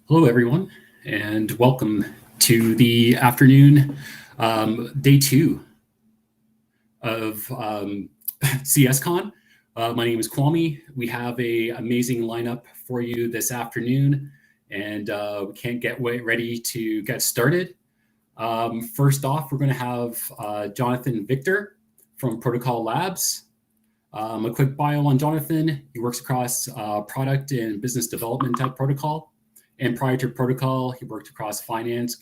Hello, everyone, and welcome to the afternoon, day two of CSCON. My name is Kwame. We have an amazing lineup for you this afternoon, and we can't get ready to get started. First off, we're going to have Jonathan Victor from Protocol Labs. A quick bio on Jonathan. He works across product and business development at Protocol. And prior to Protocol, he worked across finance,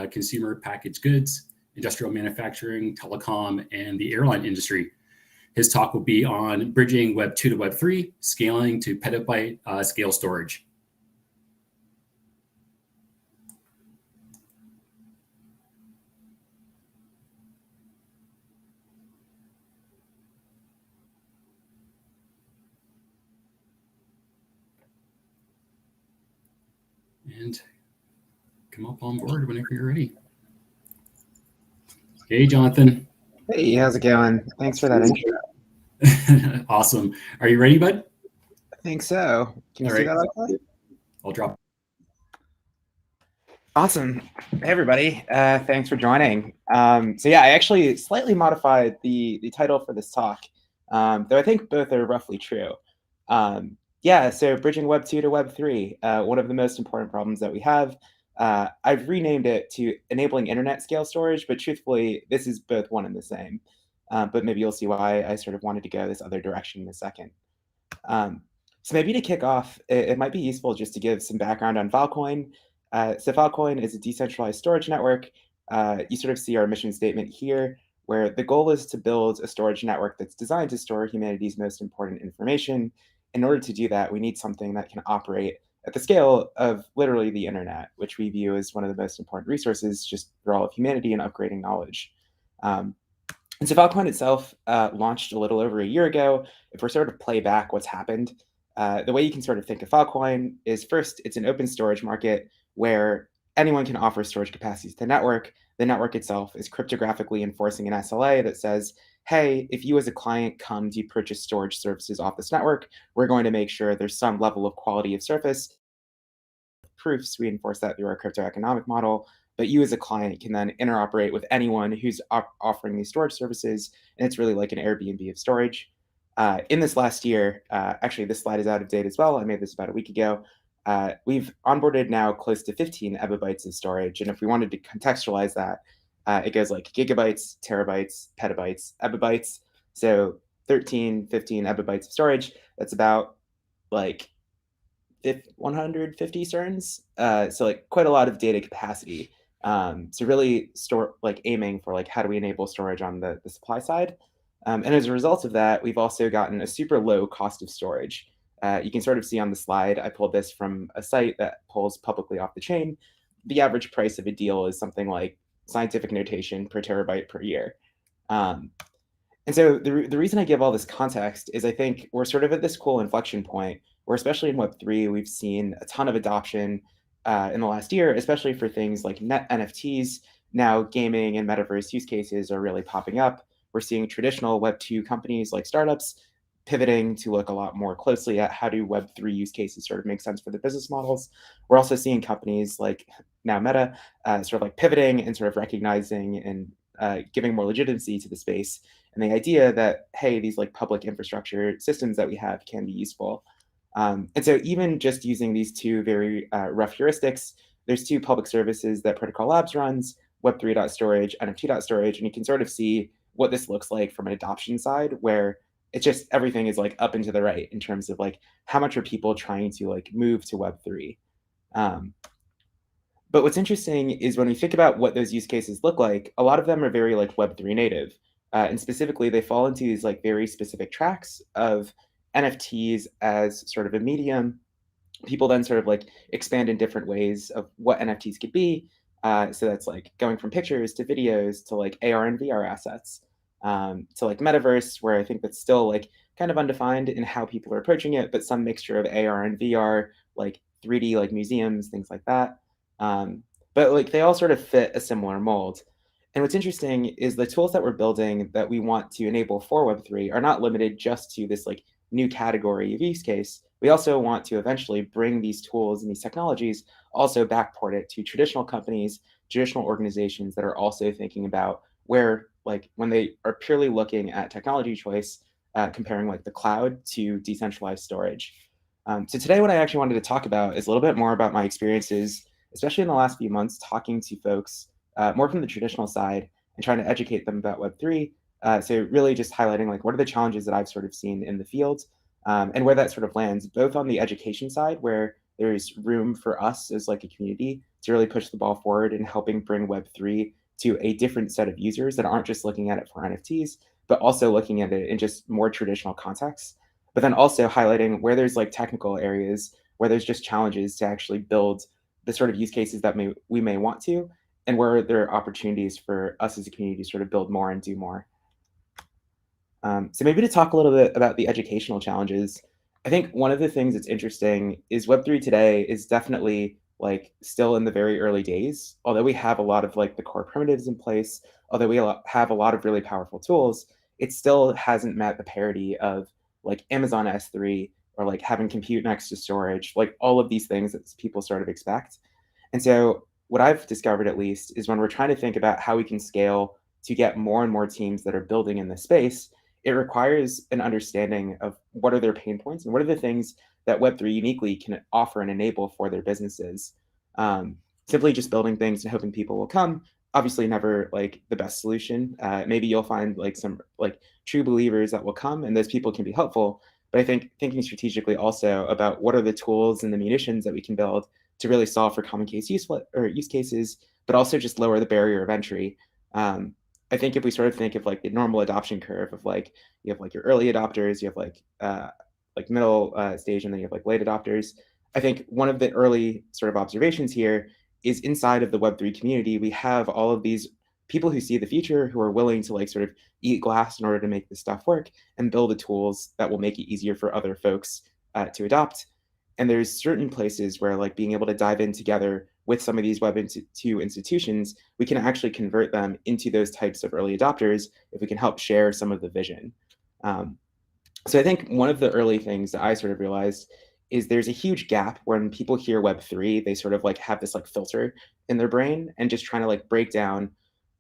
consumer packaged goods, industrial manufacturing, telecom, and the airline industry. His talk will be on bridging Web 2 to Web 3, scaling to petabyte scale storage. And come up on board whenever you're ready. Hey, Jonathan. Hey, how's it going? Thanks for that intro. Awesome. Are you ready, bud? I think so. Can you All see right. that okay? I'll drop. Awesome. Hey, everybody. Thanks for joining. So yeah, I actually slightly modified the title for this talk, though I think both are roughly true. Yeah, so bridging Web 2 to Web 3, one of the most important problems that we have. I've renamed it to enabling internet scale storage, but truthfully, this is both one and the same. But maybe you'll see why I sort of wanted to go this other direction in a second. So maybe to kick off, it might be useful just to give some background on Falcoin. So Falcoin is a decentralized storage network. You sort of see our mission statement here, where the goal is to build a storage network that's designed to store humanity's most important information. In order to do that, we need something that can operate at the scale of literally the internet, which we view as one of the most important resources just for all of humanity and upgrading knowledge. And so Falcoin itself launched a little over a year ago. If we're sort of play back what's happened, the way you can sort of think of Falcoin is first, it's an open storage market where anyone can offer storage capacities to the network. The network itself is cryptographically enforcing an SLA that says, hey, if you as a client come to purchase storage services off this network, we're going to make sure there's some level of quality of service. Proofs, we enforce that through our crypto economic model. But you as a client can then interoperate with anyone who's offering these storage services. And it's really like an Airbnb of storage. In this last year, actually, this slide is out of date as well. I made this about a week ago. We've onboarded now close to 15 ebibytes of storage. And if we wanted to contextualize that, it goes like gigabytes, terabytes, petabytes, ebibytes. So 13, 15 ebibytes of storage. That's about like 150 cerns. So like quite a lot of data capacity. So really aiming for like, how do we enable storage on the supply side? And as a result of that, we've also gotten a super low cost of storage. You can sort of see on the slide, I pulled this from a site that pulls publicly off the chain. The average price of a deal is something like scientific notation per terabyte per year. And so the reason I give all this context is I think we're sort of at this cool inflection point where, especially in Web3, we've seen a ton of adoption in the last year, especially for things like NFTs. Now, gaming and metaverse use cases are really popping up. We're seeing traditional Web2 companies like startups pivoting to look a lot more closely at how do Web3 use cases sort of make sense for the business models. We're also seeing companies like now Meta sort of like pivoting and sort of recognizing and giving more legitimacy to the space. And the idea that, hey, these like public infrastructure systems that we have can be useful. And so even just using these two very rough heuristics, there's two public services that Protocol Labs runs, Web3.storage, NFT.storage, and you can sort of see what this looks like from an adoption side, where it's just everything is like up and to the right in terms of like how much are people trying to like move to Web3. But what's interesting is when we think about what those use cases look like, a lot of them are very like Web3 native. And specifically, they fall into these like very specific tracks of NFTs as sort of a medium. People then sort of like expand in different ways of what NFTs could be. So that's like going from pictures to videos to like AR and VR assets to like metaverse, where I think that's still like kind of undefined in how people are approaching it, but some mixture of AR and VR, like 3D like museums, things like that. But like they all sort of fit a similar mold. And what's interesting is the tools that we're building that we want to enable for Web3 are not limited just to this like new category of use case, we also want to eventually bring these tools and these technologies, also backport it to traditional companies, traditional organizations that are also thinking about where, like, when they are purely looking at technology choice, comparing like the cloud to decentralized storage. So today, what I actually wanted to talk about is a little bit more about my experiences, especially in the last few months, talking to folks more from the traditional side and trying to educate them about Web3. So really just highlighting like what are the challenges that I've sort of seen in the field, and where that sort of lands, both on the education side, where there's room for us as like a community to really push the ball forward in helping bring Web3 to a different set of users that aren't just looking at it for NFTs, but also looking at it in just more traditional contexts. But then also highlighting where there's like technical areas where there's just challenges to actually build the sort of use cases that we may want to, and where there are opportunities for us as a community to sort of build more and do more. So maybe to talk a little bit about the educational challenges, I think one of the things that's interesting is Web3 today is definitely like still in the very early days. Although we have a lot of like the core primitives in place, although we have a lot of really powerful tools, it still hasn't met the parity of like Amazon S3 or like having compute next to storage, like all of these things that people sort of expect. And so what I've discovered at least is when we're trying to think about how we can scale to get more and more teams that are building in this space, it requires an understanding of what are their pain points and what are the things that Web3 uniquely can offer and enable for their businesses. Simply just building things and hoping people will come, obviously never like the best solution. Maybe you'll find like some like true believers that will come and those people can be helpful. But I think thinking strategically also about what are the tools and the munitions that we can build to really solve for common case use cases, but also just lower the barrier of entry. I think if we sort of think of like the normal adoption curve of like you have like your early adopters, you have like middle stage, and then you have like late adopters. I think one of the early sort of observations here is inside of the Web3 community, we have all of these people who see the future, who are willing to like sort of eat glass in order to make this stuff work and build the tools that will make it easier for other folks to adopt. And there's certain places where like being able to dive in together with some of these Web2 institutions, we can actually convert them into those types of early adopters if we can help share some of the vision. So I think one of the early things that I sort of realized is there's a huge gap when people hear Web3, they sort of like have this like filter in their brain and just trying to like break down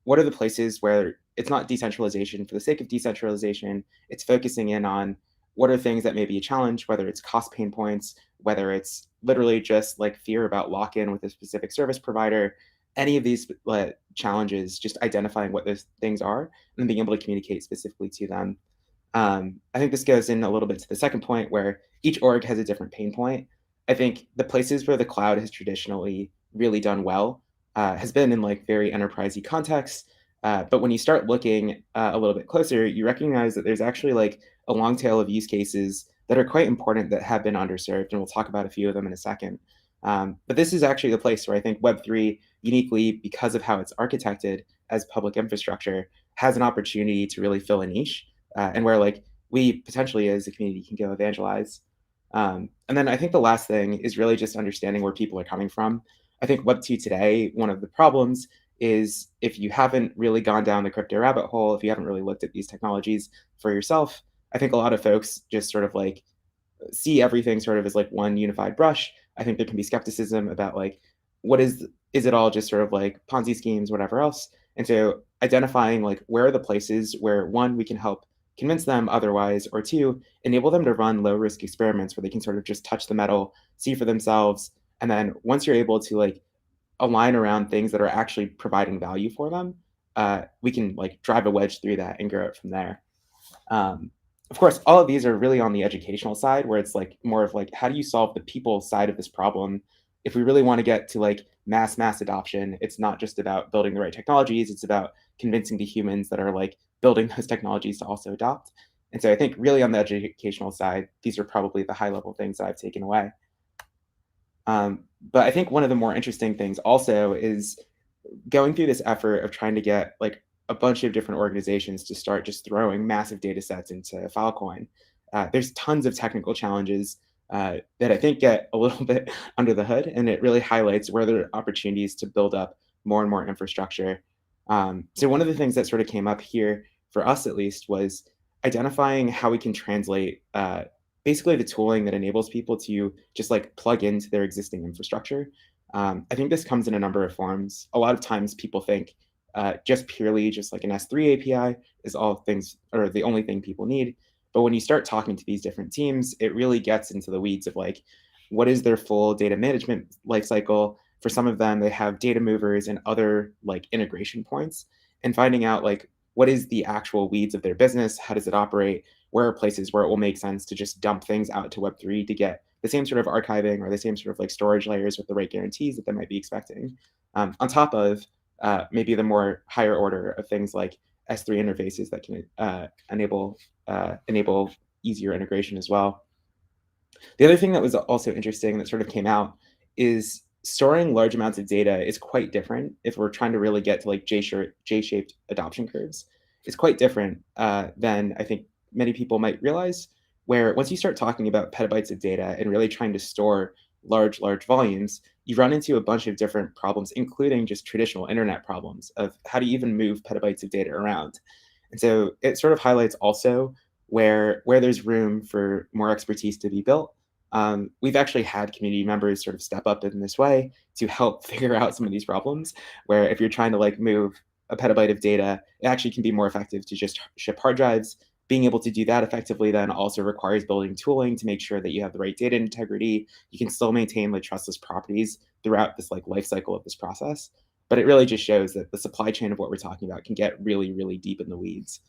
what are the places where it's not decentralization for the sake of decentralization, it's focusing in on what are things that may be a challenge, whether it's cost pain points, whether it's literally just like fear about lock-in with a specific service provider, any of these challenges, just identifying what those things are and being able to communicate specifically to them. I think this goes in a little bit to the second point where each org has a different pain point. I think the places where the cloud has traditionally really done well has been in like very enterprisey contexts. But when you start looking a little bit closer, you recognize that there's actually like a long tail of use cases that are quite important that have been underserved. And we'll talk about a few of them in a second. But this is actually the place where I think Web3 uniquely, because of how it's architected as public infrastructure, has an opportunity to really fill a niche and where like we potentially as a community can go evangelize. And then I think the last thing is really just understanding where people are coming from. I think Web2 today, one of the problems is if you haven't really gone down the crypto rabbit hole, if you haven't really looked at these technologies for yourself, I think a lot of folks just sort of like see everything sort of as like one unified brush. I think there can be skepticism about like, what is it all just sort of like Ponzi schemes, whatever else? And so identifying like where are the places where one, we can help convince them otherwise, or two, enable them to run low risk experiments where they can sort of just touch the metal, see for themselves. And then once you're able to like align around things that are actually providing value for them, we can like drive a wedge through that and grow it from there. Of course, all of these are really on the educational side, where it's like more of like, how do you solve the people side of this problem? If we really want to get to like mass adoption, it's not just about building the right technologies, it's about convincing the humans that are like building those technologies to also adopt. And so I think really on the educational side, these are probably the high level things that I've taken away. But I think one of the more interesting things also is going through this effort of trying to get like a bunch of different organizations to start just throwing massive data sets into Falcoin. There's tons of technical challenges that I think get a little bit under the hood, and it really highlights where there are opportunities to build up more and more infrastructure. So one of the things that sort of came up here for us at least was identifying how we can translate basically the tooling that enables people to just like plug into their existing infrastructure. I think this comes in a number of forms. A lot of times people think just purely just like an S3 API is all things or the only thing people need. But when you start talking to these different teams, it really gets into the weeds of like, what is their full data management lifecycle? For some of them, they have data movers and other like integration points, and finding out like what is the actual weeds of their business? How does it operate? Where are places where it will make sense to just dump things out to Web3 to get the same sort of archiving or the same sort of like storage layers with the right guarantees that they might be expecting, on top of maybe the more higher order of things like S3 interfaces that can enable easier integration as well. The other thing that was also interesting that sort of came out is storing large amounts of data is quite different if we're trying to really get to like J-shaped adoption curves. It's quite different than I think many people might realize, where once you start talking about petabytes of data and really trying to store large volumes, you run into a bunch of different problems, including just traditional internet problems of how do you even move petabytes of data around. And so it sort of highlights also where there's room for more expertise to be built. We've actually had community members sort of step up in this way to help figure out some of these problems, where if you're trying to like move a petabyte of data, it actually can be more effective to just ship hard drives. Being able to do that effectively then also requires building tooling to make sure that you have the right data integrity. You can still maintain like trustless properties throughout this like life cycle of this process. But it really just shows that the supply chain of what we're talking about can get really deep in the weeds.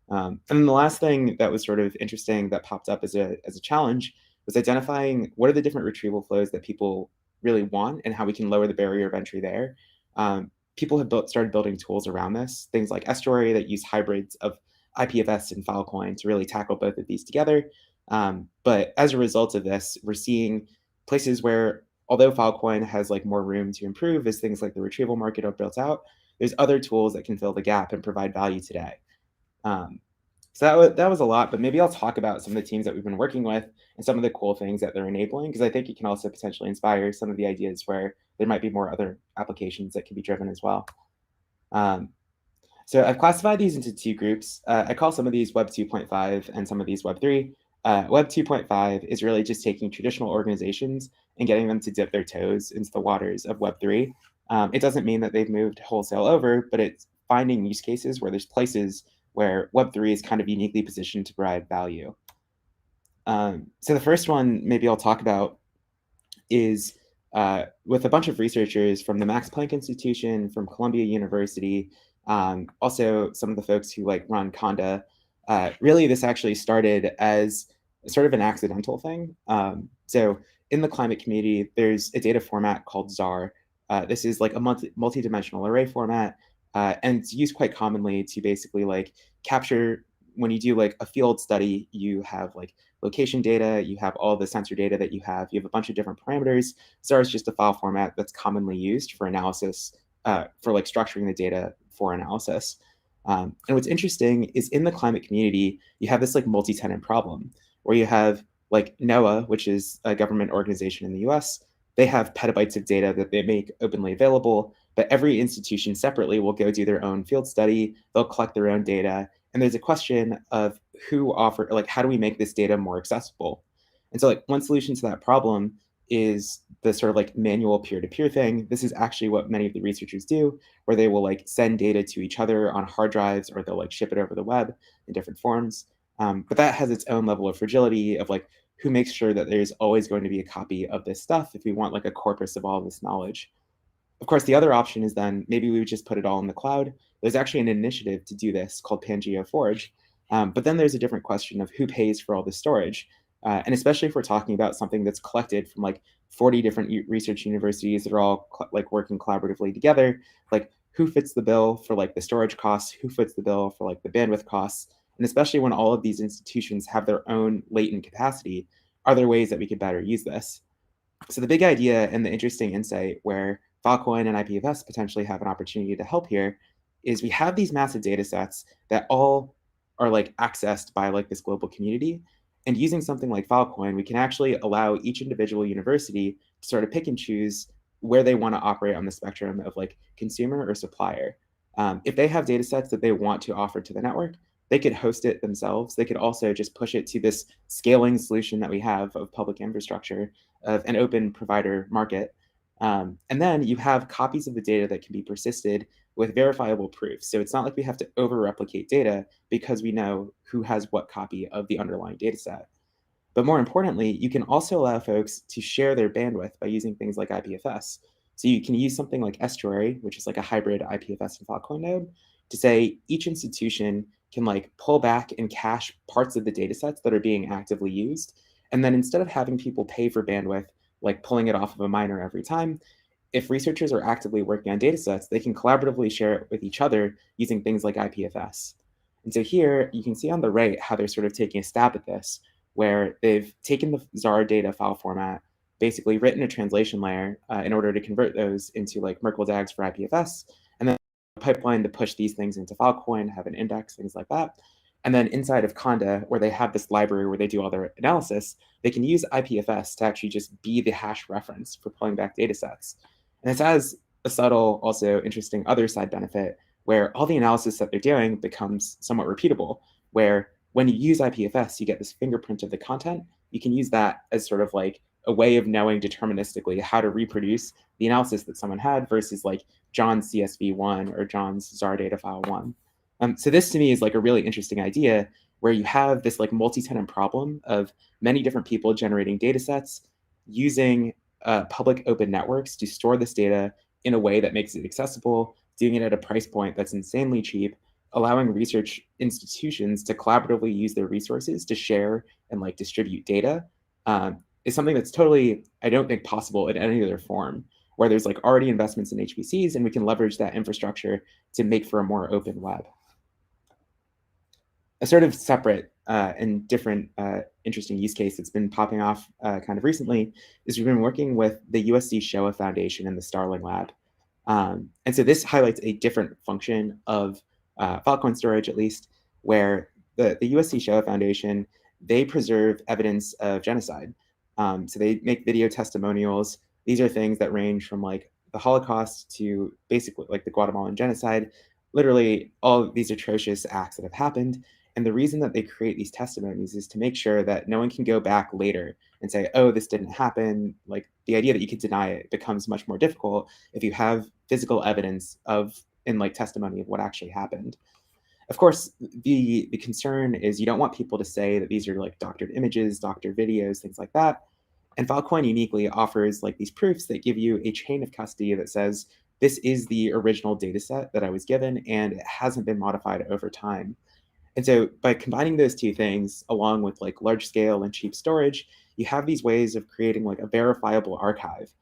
And then the last thing that was sort of interesting that popped up as a challenge was identifying what are the different retrieval flows that people really want and how we can lower the barrier of entry there. People have started building tools around this, things like Estuary that use hybrids of IPFS and Falcoin to really tackle both of these together. But as a result of this, we're seeing places where, although Falcoin has like more room to improve as things like the retrieval market are built out, there's other tools that can fill the gap and provide value today. So that was a lot, but maybe I'll talk about some of the teams that we've been working with and some of the cool things that they're enabling, because I think it can also potentially inspire some of the ideas where there might be more other applications that can be driven as well. So I've classified these into two groups. I call some of these Web 2.5 and some of these Web 3. Web 2.5 is really just taking traditional organizations and getting them to dip their toes into the waters of Web 3. It doesn't mean that they've moved wholesale over, but it's finding use cases where there's places where Web3 is kind of uniquely positioned to provide value. So the first one maybe I'll talk about is with a bunch of researchers from the Max Planck Institution, from Columbia University, also some of the folks who like run Conda. Really, this actually started as sort of an accidental thing. So in the climate community, there's a data format called ZAR. This is like a multi-dimensional array format, and it's used quite commonly to basically like capture, when you do like a field study, you have like location data, you have all the sensor data that you have a bunch of different parameters. ZAR is just a file format that's commonly used for analysis, for like structuring the data for analysis. And what's interesting is in the climate community, you have this like multi-tenant problem where you have like NOAA, which is a government organization in the US. They have petabytes of data that they make openly available, but every institution separately will go do their own field study. They'll collect their own data. And there's a question of how do we make this data more accessible? And so like one solution to that problem is the sort of like manual peer-to-peer thing. This is actually what many of the researchers do, where they will like send data to each other on hard drives, or they'll like ship it over the web in different forms. But that has its own level of fragility of like, who makes sure that there's always going to be a copy of this stuff if we want like a corpus of all of this knowledge. Of course, the other option is then maybe we would just put it all in the cloud. There's actually an initiative to do this called Pangeo Forge. But then there's a different question of who pays for all the storage. And especially if we're talking about something that's collected from like 40 different research universities that are all like working collaboratively together, like who fits the bill for like the storage costs, who fits the bill for like the bandwidth costs, and especially when all of these institutions have their own latent capacity, are there ways that we could better use this? So the big idea and the interesting insight where Falcoin and IPFS potentially have an opportunity to help here is we have these massive data sets that all are like accessed by like this global community. And using something like Falcoin, we can actually allow each individual university to sort of pick and choose where they want to operate on the spectrum of like consumer or supplier. If they have data sets that they want to offer to the network, they could host it themselves. They could also just push it to this scaling solution that we have of public infrastructure, of an open provider market. And then you have copies of the data that can be persisted with verifiable proof. So it's not like we have to over-replicate data because we know who has what copy of the underlying data set. But more importantly, you can also allow folks to share their bandwidth by using things like IPFS. So you can use something like Estuary, which is like a hybrid IPFS and Falcoin node, to say each institution can like pull back and cache parts of the data sets that are being actively used. And then instead of having people pay for bandwidth, like pulling it off of a miner every time, if researchers are actively working on data sets, they can collaboratively share it with each other using things like IPFS. And so here you can see on the right how they're sort of taking a stab at this, where they've taken the ZAR data file format, basically written a translation layer in order to convert those into like Merkle DAGs for IPFS, and then a pipeline to push these things into Falcoin, have an index, things like that. And then inside of Conda, where they have this library where they do all their analysis, they can use IPFS to actually just be the hash reference for pulling back data sets. And this has a subtle, also interesting other side benefit where all the analysis that they're doing becomes somewhat repeatable, where when you use IPFS, you get this fingerprint of the content. You can use that as sort of like a way of knowing deterministically how to reproduce the analysis that someone had versus like John's CSV1 or John's ZAR data file 1. So this to me is like a really interesting idea where you have this like multi-tenant problem of many different people generating data sets using public open networks to store this data in a way that makes it accessible, doing it at a price point that's insanely cheap, allowing research institutions to collaboratively use their resources to share and like distribute data is something that's totally, I don't think, possible in any other form, where there's like already investments in HPCs and we can leverage that infrastructure to make for a more open web. A sort of separate and different interesting use case that's been popping off kind of recently is we've been working with the USC Shoah Foundation and the Starling Lab. And so this highlights a different function of Falcoin storage, at least, where the USC Shoah Foundation, they preserve evidence of genocide. So they make video testimonials. These are things that range from like the Holocaust to basically like the Guatemalan genocide, literally all of these atrocious acts that have happened. And the reason that they create these testimonies is to make sure that no one can go back later and say, oh, this didn't happen. Like the idea that you could deny it becomes much more difficult if you have physical evidence of in like testimony of what actually happened. Of course, the concern is you don't want people to say that these are like doctored images, doctored videos, things like that. And Falcoin uniquely offers like these proofs that give you a chain of custody that says this is the original data set that I was given and it hasn't been modified over time. And so by combining those two things, along with like large scale and cheap storage, you have these ways of creating like a verifiable archive,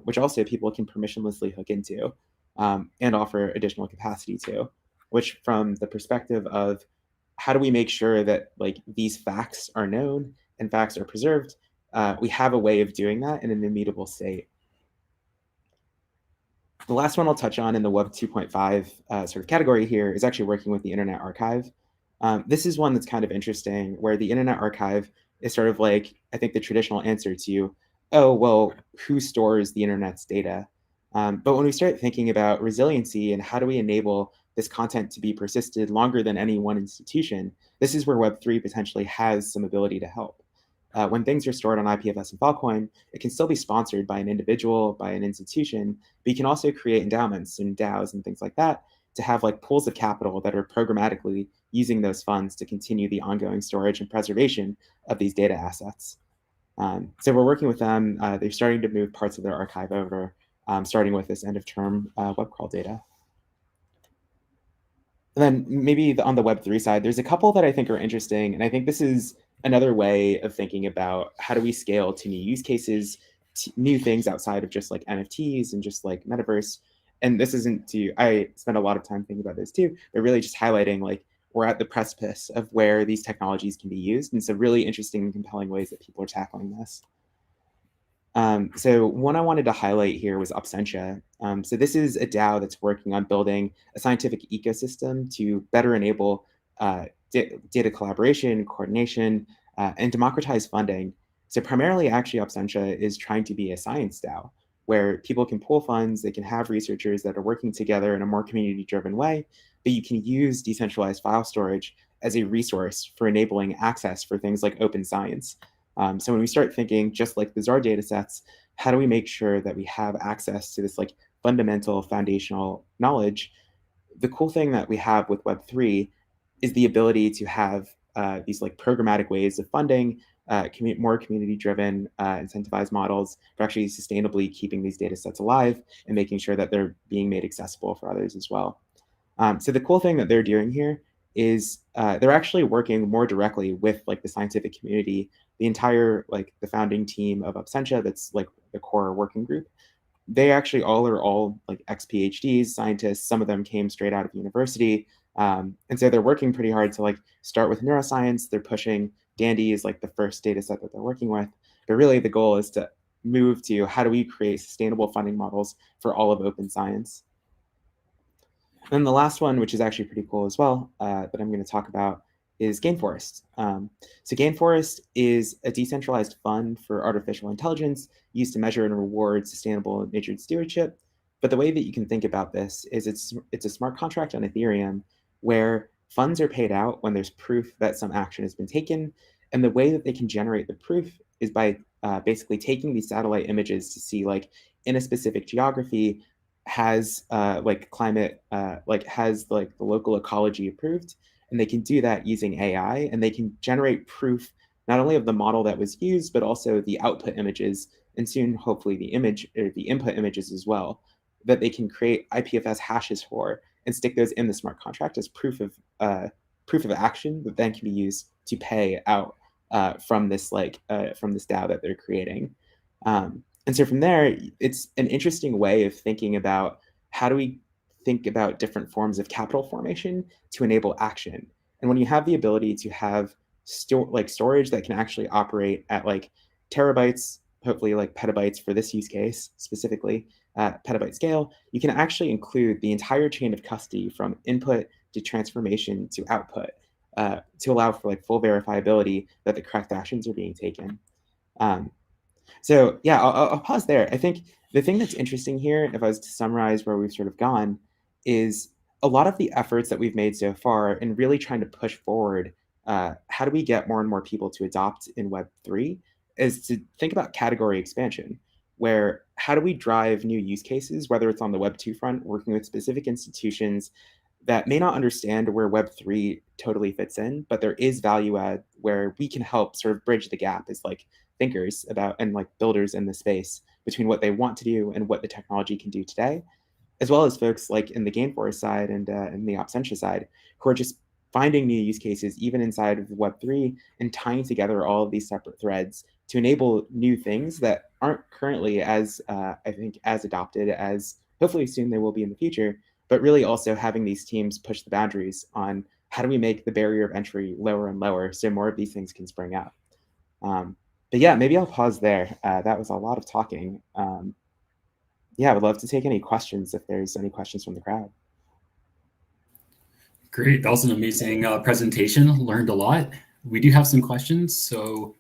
which also people can permissionlessly hook into and offer additional capacity to, which from the perspective of how do we make sure that like these facts are known and facts are preserved, we have a way of doing that in an immutable state. The last one I'll touch on in the Web 2.5 sort of category here is actually working with the Internet Archive. This is one that's kind of interesting, where the Internet Archive is sort of like, I think, the traditional answer to, oh, well, who stores the Internet's data? But when we start thinking about resiliency and how do we enable this content to be persisted longer than any one institution, this is where Web3 potentially has some ability to help. When things are stored on IPFS and Falcoin, it can still be sponsored by an individual, by an institution, but you can also create endowments and DAOs and things like that to have like pools of capital that are programmatically using those funds to continue the ongoing storage and preservation of these data assets. So we're working with them. They're starting to move parts of their archive over, starting with this end of term web crawl data. And then maybe on the Web3 side, there's a couple that I think are interesting. And I think this is another way of thinking about how do we scale to new use cases, to new things outside of just like NFTs and just like metaverse. And this isn't to, I spend a lot of time thinking about this too, but really just highlighting like we're at the precipice of where these technologies can be used. And so really interesting and compelling ways that people are tackling this. So one I wanted to highlight here was Absentia. So this is a DAO that's working on building a scientific ecosystem to better enable data collaboration, coordination, and democratize funding. So primarily, actually, Absentia is trying to be a science DAO, where people can pool funds, they can have researchers that are working together in a more community-driven way, but you can use decentralized file storage as a resource for enabling access for things like open science. So when we start thinking, just like the czar data sets, how do we make sure that we have access to this like fundamental foundational knowledge? The cool thing that we have with Web3 is the ability to have these like programmatic ways of funding, more community-driven, incentivized models for actually sustainably keeping these data sets alive and making sure that they're being made accessible for others as well. So the cool thing that they're doing here is they're actually working more directly with like the scientific community, the entire like the founding team of Absentia, that's like the core working group. They actually are all like ex-PhDs, scientists. Some of them came straight out of university. And so they're working pretty hard to like start with neuroscience. They're pushing Dandy is like the first data set that they're working with. But really the goal is to move to how do we create sustainable funding models for all of open science. And then the last one, which is actually pretty cool as well, that I'm going to talk about is Gainforest. So Gainforest is a decentralized fund for artificial intelligence used to measure and reward sustainable natured stewardship. But the way that you can think about this is it's a smart contract on Ethereum where funds are paid out when there's proof that some action has been taken. And the way that they can generate the proof is by basically taking these satellite images to see like in a specific geography, has like climate, like has like the local ecology approved, and they can do that using AI, and they can generate proof not only of the model that was used, but also the output images, and soon hopefully the image or the input images as well, that they can create IPFS hashes for and stick those in the smart contract as proof of action that then can be used to pay out from this from this DAO that they're creating. And so from there, it's an interesting way of thinking about how do we think about different forms of capital formation to enable action. And when you have the ability to have storage that can actually operate at like terabytes, hopefully like petabytes for this use case specifically, petabyte scale, you can actually include the entire chain of custody from input to transformation to output to allow for like full verifiability that the correct actions are being taken. So yeah, I'll pause there. I think the thing that's interesting here, if I was to summarize where we've sort of gone, is a lot of the efforts that we've made so far in really trying to push forward how do we get more and more people to adopt in Web3 is to think about category expansion, where how do we drive new use cases, whether it's on the Web2 front, working with specific institutions that may not understand where Web3 totally fits in, but there is value add where we can help sort of bridge the gap as like thinkers about and like builders in the space between what they want to do and what the technology can do today, as well as folks like in the Gainforest side and the Absentia side who are just finding new use cases even inside of Web3 and tying together all of these separate threads to enable new things that aren't currently as, I think, as adopted as hopefully soon they will be in the future, but really also having these teams push the boundaries on how do we make the barrier of entry lower and lower so more of these things can spring up. But yeah, maybe I'll pause there. That was a lot of talking. Yeah, I would love to take any questions if there's any questions from the crowd. Great, that was an amazing presentation. Learned a lot. We do have some questions. So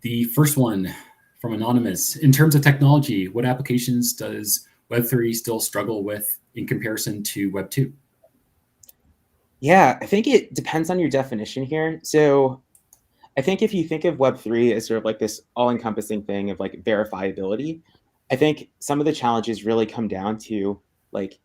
the first one from Anonymous, in terms of technology, what applications does Web3 still struggle with in comparison to Web2? Yeah, I think it depends on your definition here. So I think if you think of Web3 as sort of like this all-encompassing thing of like verifiability, I think some of the challenges really come down to like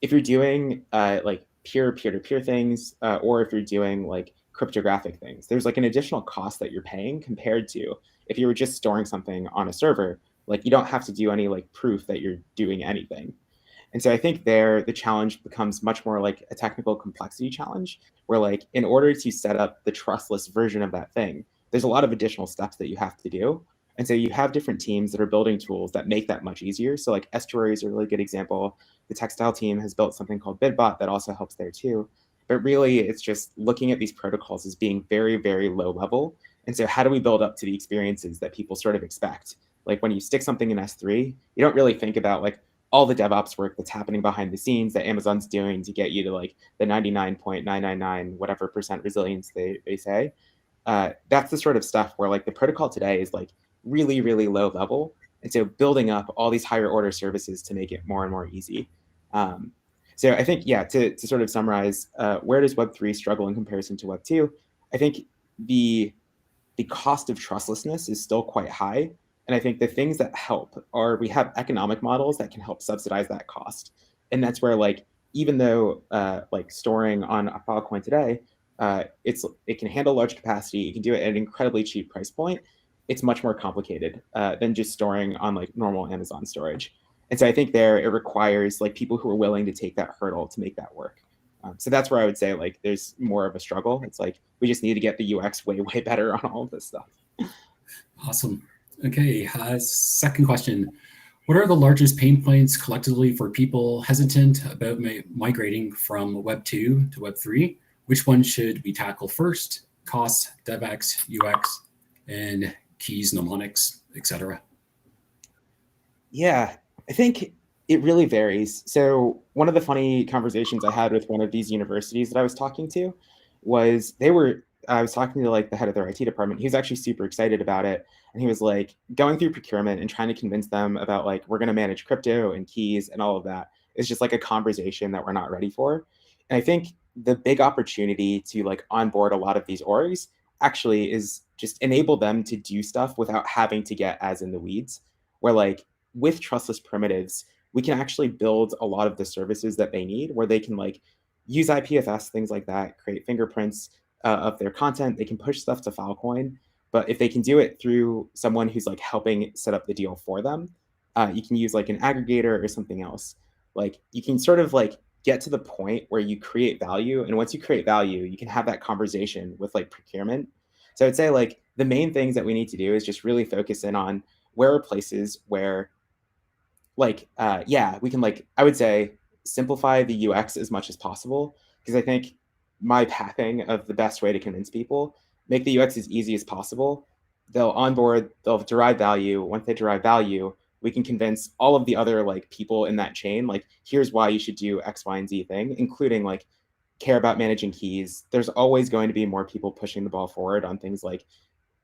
if you're doing like pure peer-to-peer things or if you're doing like cryptographic things, there's like an additional cost that you're paying compared to if you were just storing something on a server. Like you don't have to do any like proof that you're doing anything. And so I think there, the challenge becomes much more like a technical complexity challenge, where like in order to set up the trustless version of that thing, there's a lot of additional steps that you have to do. And so you have different teams that are building tools that make that much easier. So like Estuary is a really good example. The textile team has built something called Bidbot that also helps there too. But really, it's just looking at these protocols as being very, very low level. And so how do we build up to the experiences that people sort of expect? Like when you stick something in S3, you don't really think about like all the DevOps work that's happening behind the scenes that Amazon's doing to get you to like the 99.999 whatever percent resilience they say. That's the sort of stuff where like the protocol today is like really, really low level. And so building up all these higher order services to make it more and more easy. So So I think, yeah, to sort of summarize, where does Web3 struggle in comparison to Web2? I think the cost of trustlessness is still quite high. And I think the things that help are we have economic models that can help subsidize that cost. And that's where, like, even though like storing on a Falcoin today, it can handle large capacity, it can do it at an incredibly cheap price point. It's much more complicated than just storing on like normal Amazon storage. And so I think there it requires like people who are willing to take that hurdle to make that work. So that's where I would say like there's more of a struggle. It's like we just need to get the UX way better on all of this stuff. Awesome. Okay, second question. What are the largest pain points collectively for people hesitant about migrating from Web 2 to Web 3? Which one should we tackle first? Cost, DevX, UX, and keys, mnemonics, etc. Yeah, I think it really varies. So one of the funny conversations I had with one of these universities that I was talking to was I was talking to like the head of their IT department. He was actually super excited about it. And he was like going through procurement and trying to convince them about like, we're going to manage crypto and keys and all of that. It's just like a conversation that we're not ready for. And I think the big opportunity to like onboard a lot of these orgs actually is just enable them to do stuff without having to get as in the weeds, where like with trustless primitives, we can actually build a lot of the services that they need where they can like use IPFS, things like that, create fingerprints of their content. They can push stuff to Falcoin. But if they can do it through someone who's like helping set up the deal for them, you can use like an aggregator or something else. Like you can sort of like get to the point where you create value. And once you create value, you can have that conversation with like procurement. So I'd say like the main things that we need to do is just really focus in on where are places where like, yeah, we can like, I would say simplify the UX as much as possible. Because I think my pathing of the best way to convince people, make the UX as easy as possible. They'll onboard, they'll derive value. Once they derive value, we can convince all of the other like people in that chain, like, here's why you should do X, Y, and Z thing, including like care about managing keys. There's always going to be more people pushing the ball forward on things like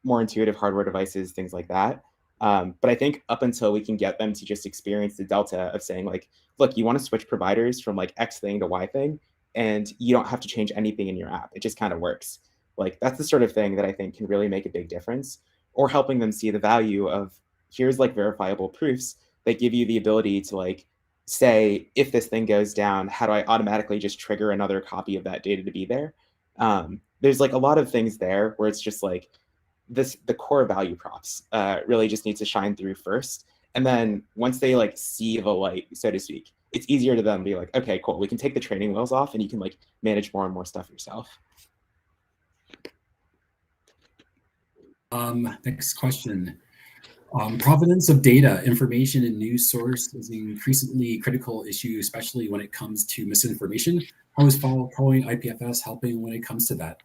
more intuitive hardware devices, things like that. But I think up until we can get them to just experience the delta of saying like, look, you want to switch providers from like X thing to Y thing, and you don't have to change anything in your app. It just kind of works. Like that's the sort of thing that I think can really make a big difference, or helping them see the value of here's like verifiable proofs that give you the ability to like say, if this thing goes down, how do I automatically just trigger another copy of that data to be there? There's like a lot of things there where it's just like the core value props really just needs to shine through first. And then once they like see the light, so to speak, it's easier to them be like, okay, cool, we can take the training wheels off and you can like manage more and more stuff yourself. Next question. Provenance of data, information, and news source is an increasingly critical issue, especially when it comes to misinformation. How is Falcoin IPFS helping when it comes to that?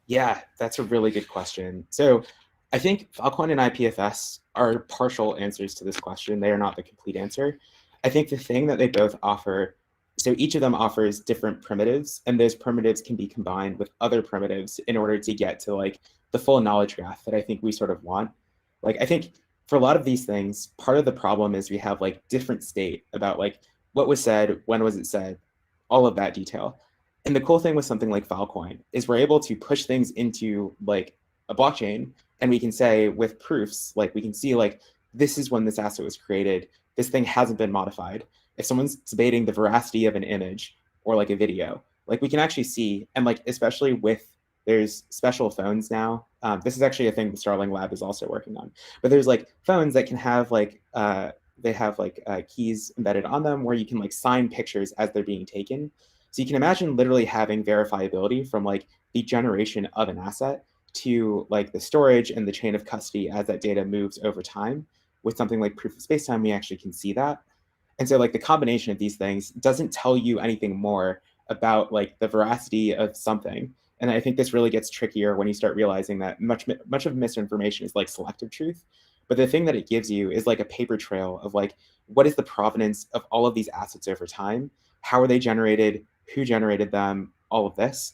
Yeah, that's a really good question. So I think Falcoin and IPFS are partial answers to this question. They are not the complete answer. I think the thing that they both offer, so each of them offers different primitives, and those primitives can be combined with other primitives in order to get to like the full knowledge graph that I think we sort of want. Like I think for a lot of these things, part of the problem is we have like different state about like what was said, when was it said, all of that detail. And the cool thing with something like Falcoin is we're able to push things into like a blockchain, and we can say with proofs, like we can see like, this is when this asset was created. This thing hasn't been modified. If someone's debating the veracity of an image or like a video, like we can actually see, and like, especially with, there's special phones now. This is actually a thing the Starling Lab is also working on, but there's like phones that can have like, they have like keys embedded on them where you can like sign pictures as they're being taken. So you can imagine literally having verifiability from like the generation of an asset to like the storage and the chain of custody as that data moves over time. With something like proof of spacetime, we actually can see that. And so like the combination of these things doesn't tell you anything more about like the veracity of something. And I think this really gets trickier when you start realizing that much of misinformation is like selective truth. But the thing that it gives you is like a paper trail of like, what is the provenance of all of these assets over time? How are they generated? Who generated them? All of this.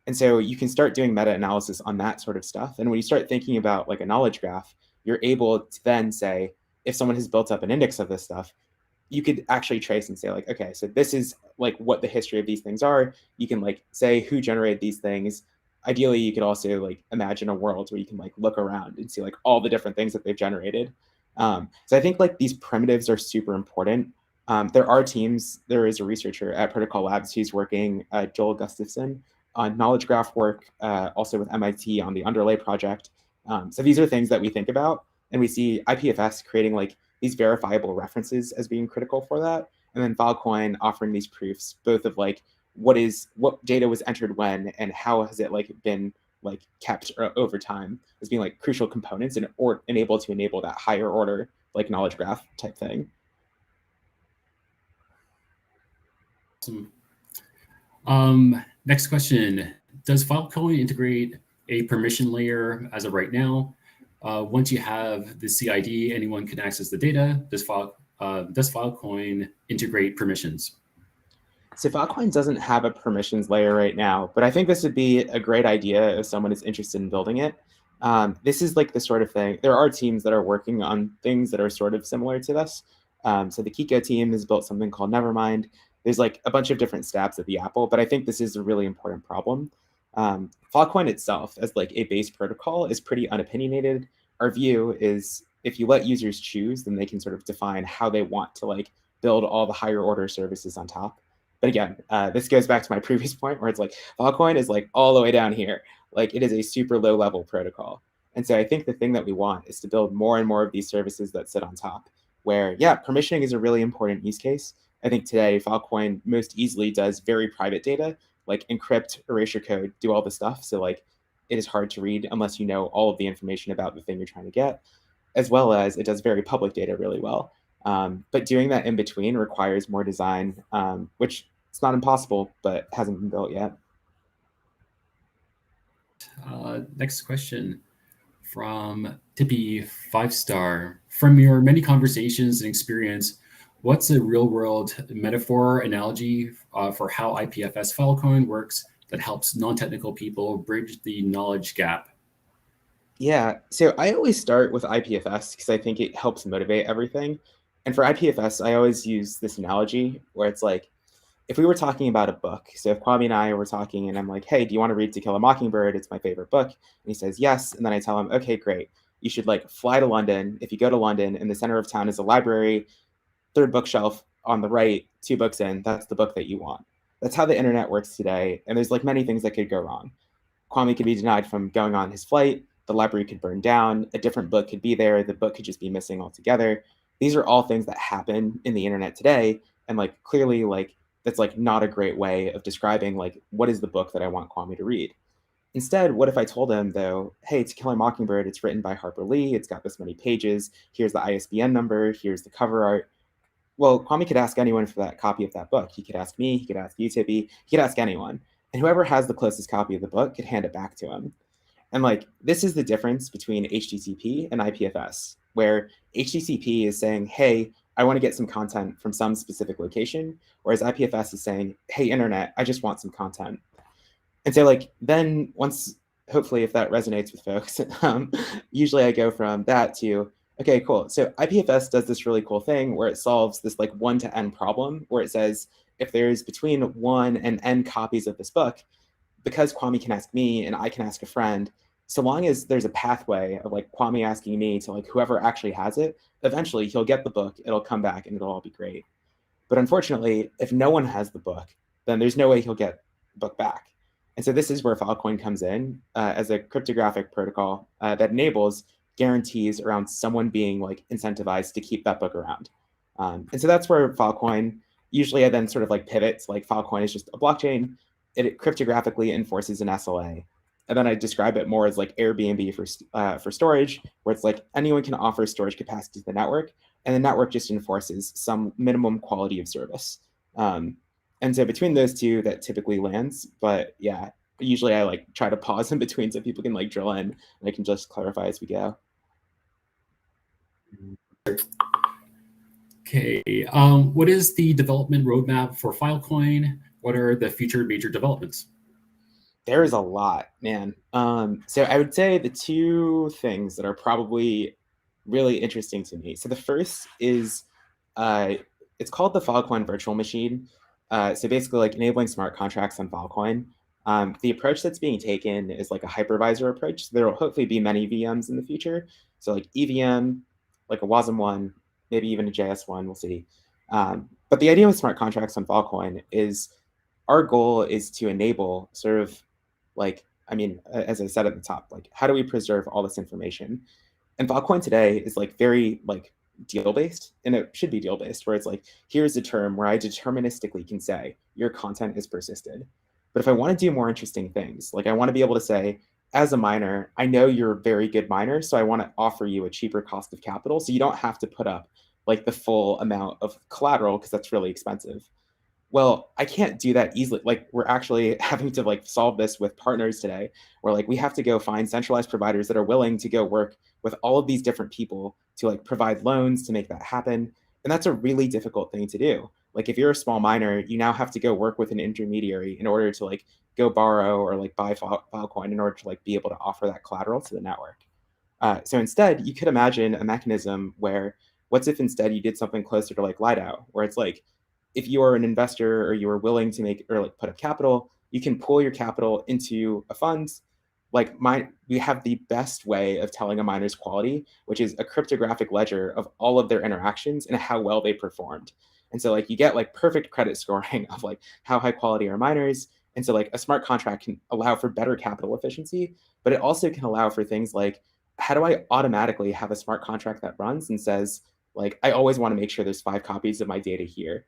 And so you can start doing meta-analysis on that sort of stuff. And when you start thinking about like a knowledge graph, you're able to then say, if someone has built up an index of this stuff, you could actually trace and say like, okay, so this is like what the history of these things are. You can like say who generated these things. Ideally, you could also like imagine a world where you can like look around and see like all the different things that they've generated. So I think like these primitives are super important. There are teams, there is a researcher at Protocol Labs who's working, Joel Gustafson, on knowledge graph work, also with MIT on the underlay project. So these are things that we think about, and we see IPFS creating like these verifiable references as being critical for that. And then Falcoin offering these proofs, both of like what data was entered when and how has it like been like kept over time as being like crucial components or able to enable that higher order like knowledge graph type thing. Next question. Does Falcoin integrate a permission layer as of right now? Once you have the CID, anyone can access the data. Does Falcoin integrate permissions? So Falcoin doesn't have a permissions layer right now, but I think this would be a great idea if someone is interested in building it. This is like the sort of thing, there are teams that are working on things that are sort of similar to this. So the Kiko team has built something called Nevermind. There's like a bunch of different stabs at the apple, but I think this is a really important problem. Falcoin itself as like a base protocol is pretty unopinionated. Our view is if you let users choose, then they can sort of define how they want to like build all the higher order services on top. But again, this goes back to my previous point where it's like Falcoin is like all the way down here. Like it is a super low level protocol. And so I think the thing that we want is to build more and more of these services that sit on top where, yeah, permissioning is a really important use case. I think today Falcoin most easily does very private data, like encrypt, erasure code, do all the stuff. So like it is hard to read unless you know all of the information about the thing you're trying to get, as well as it does very public data really well. But doing that in between requires more design, which it's not impossible, but hasn't been built yet. Next question from Tippy 5-star. From your many conversations and experience, what's a real-world metaphor analogy for how IPFS Falcoin works that helps non-technical people bridge the knowledge gap? Yeah, so I always start with IPFS because I think it helps motivate everything. And for IPFS, I always use this analogy where it's like, if we were talking about a book, so if Kwame and I were talking and I'm like, hey, do you want to read To Kill a Mockingbird? It's my favorite book. And he says, yes. And then I tell him, okay, great. You should like fly to London. If you go to London, in the center of town is a library, third bookshelf on the right, 2 books in, that's the book that you want. That's how the internet works today. And there's like many things that could go wrong. Kwame could be denied from going on his flight. The library could burn down. A different book could be there. The book could just be missing altogether. These are all things that happen in the internet today. And like clearly, like that's like not a great way of describing like what is the book that I want Kwame to read. Instead, what if I told him though, hey, To Kill a Mockingbird, it's written by Harper Lee. It's got this many pages. Here's the ISBN number. Here's the cover art. Well, Kwame could ask anyone for that copy of that book. He could ask me. He could ask you, Tippy. He could ask anyone. And whoever has the closest copy of the book could hand it back to him. And like, this is the difference between HTTP and IPFS, where HTTP is saying, hey, I want to get some content from some specific location, whereas IPFS is saying, hey, internet, I just want some content. And so like, then once, hopefully if that resonates with folks, usually I go from that to, okay, cool. So IPFS does this really cool thing where it solves this like 1 to n problem where it says, if there's between 1 and n copies of this book, because Kwame can ask me and I can ask a friend, so long as there's a pathway of like Kwame asking me to like whoever actually has it, eventually he'll get the book, it'll come back and it'll all be great. But unfortunately, if no one has the book, then there's no way he'll get the book back. And so this is where Falcoin comes in as a cryptographic protocol that enables guarantees around someone being like incentivized to keep that book around. And so that's where Falcoin, usually I then sort of like pivots, like Falcoin is just a blockchain. It cryptographically enforces an SLA. And then I describe it more as like Airbnb for storage, where it's like anyone can offer storage capacity to the network, and the network just enforces some minimum quality of service. And so between those two, that typically lands. But yeah, usually I like try to pause in between so people can like drill in, and I can just clarify as we go. Okay, what is the development roadmap for Filecoin? What are the future major developments? There is a lot, man. So I would say the 2 things that are probably really interesting to me. So the first is it's called the Falcoin virtual machine. So basically like enabling smart contracts on Falcoin. The approach that's being taken is like a hypervisor approach. So there will hopefully be many VMs in the future. So like EVM, like a WASM one, maybe even a JS one, we'll see. But the idea with smart contracts on Falcoin is our goal is to enable sort of like, I mean, as I said at the top, like how do we preserve all this information? And Falcoin today is like very like deal based, and it should be deal based, where it's like, here's a term where I deterministically can say your content is persisted. But if I want to do more interesting things, like I want to be able to say, as a miner, I know you're a very good miner, so I want to offer you a cheaper cost of capital, so you don't have to put up like the full amount of collateral because that's really expensive. Well, I can't do that easily. Like we're actually having to like solve this with partners today, where like we have to go find centralized providers that are willing to go work with all of these different people to like provide loans to make that happen. And that's a really difficult thing to do. Like if you're a small miner, you now have to go work with an intermediary in order to like go borrow or like buy Filecoin in order to like be able to offer that collateral to the network. So instead, you could imagine a mechanism where what's if instead you did something closer to like Lido, where it's like if you are an investor or you are willing to make or like put up capital, you can pool your capital into a fund. Like we have the best way of telling a miner's quality, which is a cryptographic ledger of all of their interactions and how well they performed. And so like you get like perfect credit scoring of like how high quality are miners. And so like a smart contract can allow for better capital efficiency, but it also can allow for things like, how do I automatically have a smart contract that runs and says, like, I always want to make sure there's 5 copies of my data here,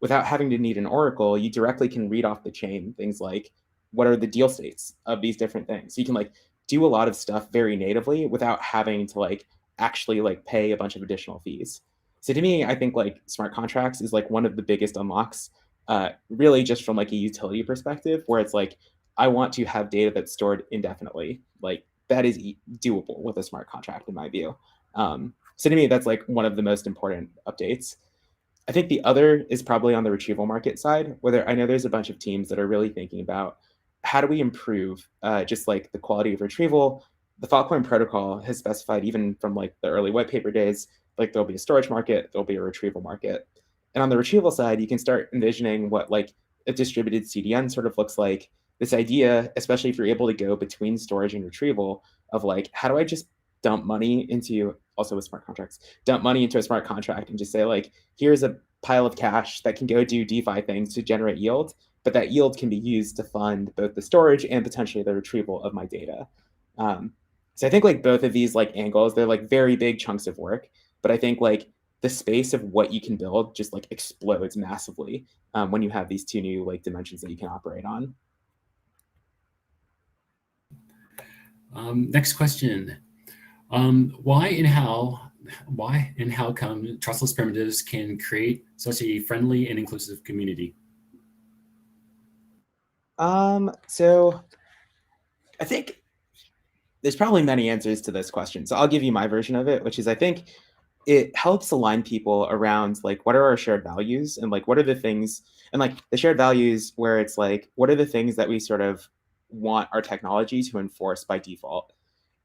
without having to need an oracle. You directly can read off the chain things like what are the deal states of these different things. So you can like do a lot of stuff very natively without having to like actually like pay a bunch of additional fees. So to me, I think like smart contracts is like one of the biggest unlocks, really just from like a utility perspective, where it's like, I want to have data that's stored indefinitely. Like that is doable with a smart contract in my view. So to me, that's like one of the most important updates. I think the other is probably on the retrieval market side, where I know there's a bunch of teams that are really thinking about how do we improve just like the quality of retrieval. The Falcoin protocol has specified even from like the early white paper days, like there'll be a storage market, there'll be a retrieval market. And on the retrieval side, you can start envisioning what like a distributed CDN sort of looks like. This idea, especially if you're able to go between storage and retrieval, of like, how do I just dump money into, also with smart contracts, dump money into a smart contract and just say like, here's a pile of cash that can go do DeFi things to generate yield, but that yield can be used to fund both the storage and potentially the retrieval of my data. So I think like both of these like angles, they're like very big chunks of work, but I think like the space of what you can build just like explodes massively when you have these two new like dimensions that you can operate on. Next question. Why and how come trustless primitives can create such a friendly and inclusive community? So I think there's probably many answers to this question. So I'll give you my version of it, which is I think it helps align people around like what are our shared values and like what are the things, and like the shared values where it's like what are the things that we sort of want our technology to enforce by default.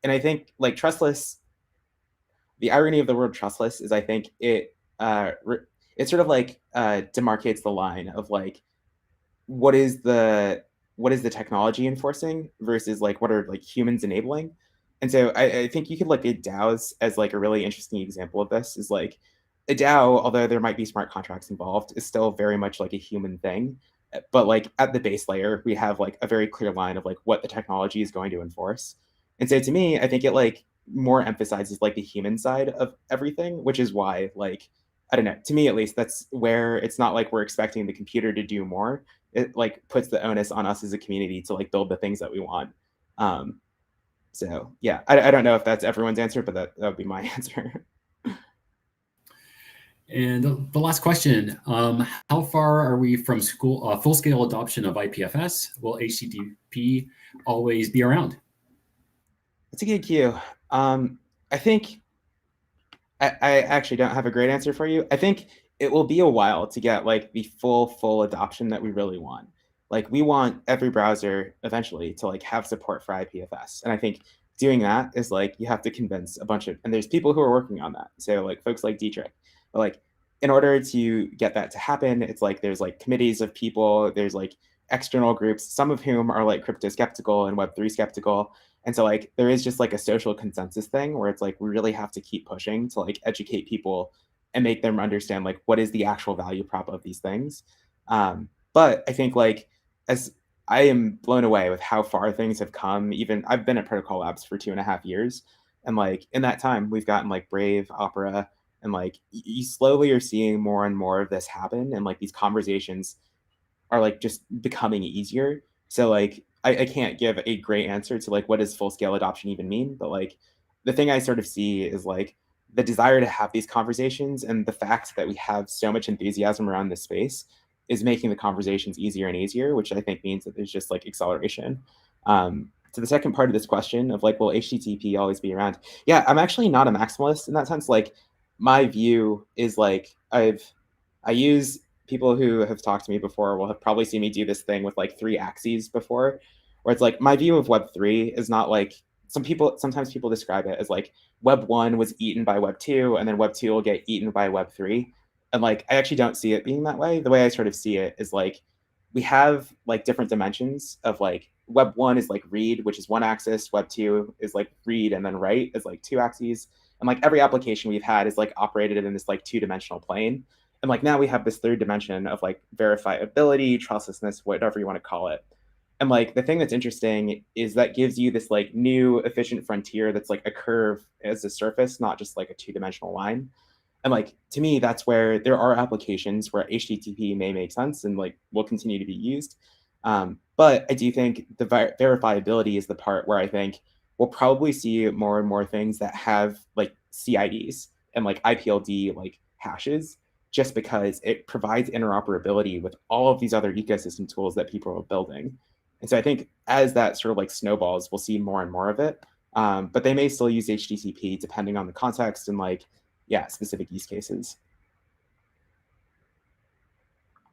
And I think like trustless, the irony of the word trustless is I think it sort of like demarcates the line of like what is the technology enforcing versus like what are like humans enabling. And so I think you could look at DAOs as like a really interesting example of this. Is like a DAO, although there might be smart contracts involved, is still very much like a human thing. But like at the base layer, we have like a very clear line of like what the technology is going to enforce. And so to me, I think it like more emphasizes like the human side of everything, which is why like I don't know, to me at least, that's where it's not like we're expecting the computer to do more. It like puts the onus on us as a community to like build the things that we want. Um, so yeah, I don't know if that's everyone's answer, but that would be my answer. And the last question, how far are we from full-scale adoption of IPFS? Will HTTP always be around? That's a good cue. I think I actually don't have a great answer for you. I think it will be a while to get like the full adoption that we really want. Like we want every browser eventually to like have support for IPFS. And I think doing that is like you have to convince a bunch of, and there's people who are working on that. So like folks like Dietrich, but like in order to get that to happen, it's like there's like committees of people, there's like external groups, some of whom are like crypto skeptical and Web3 skeptical. And so like there is just like a social consensus thing where it's like we really have to keep pushing to like educate people and make them understand like what is the actual value prop of these things. But I think like as I am blown away with how far things have come. Even I've been at Protocol Labs for 2.5 years. And like in that time, we've gotten like Brave, Opera, and like you slowly are seeing more and more of this happen. And like these conversations are like just becoming easier. So like I can't give a great answer to like what does full scale adoption even mean, but like the thing I sort of see is like the desire to have these conversations and the fact that we have so much enthusiasm around this space is making the conversations easier and easier, which I think means that there's just like acceleration. To the second part of this question of like, will HTTP always be around? Yeah, I'm actually not a maximalist in that sense. Like my view is like I use people who have talked to me before will have probably seen me do this thing with like 3 axes before, where it's like my view of Web3 is not like sometimes people describe it as like Web 1 was eaten by Web 2 and then Web 2 will get eaten by Web 3. And like I actually don't see it being that way. The way I sort of see it is like we have like different dimensions of like Web 1 is like read, which is 1 axis, Web 2 is like read and then write is like 2 axes. And like every application we've had is like operated in this like 2-dimensional plane. And like now we have this 3rd dimension of like verifiability, trustlessness, whatever you want to call it. And like the thing that's interesting is that gives you this like new efficient frontier that's like a curve as a surface, not just like a 2-dimensional line. And like to me, that's where there are applications where HTTP may make sense and like will continue to be used. But I do think the verifiability is the part where I think we'll probably see more and more things that have like CIDs and like IPLD like hashes, just because it provides interoperability with all of these other ecosystem tools that people are building. And so I think as that sort of like snowballs, we'll see more and more of it. But they may still use HTTP depending on the context and like, yeah, specific use cases.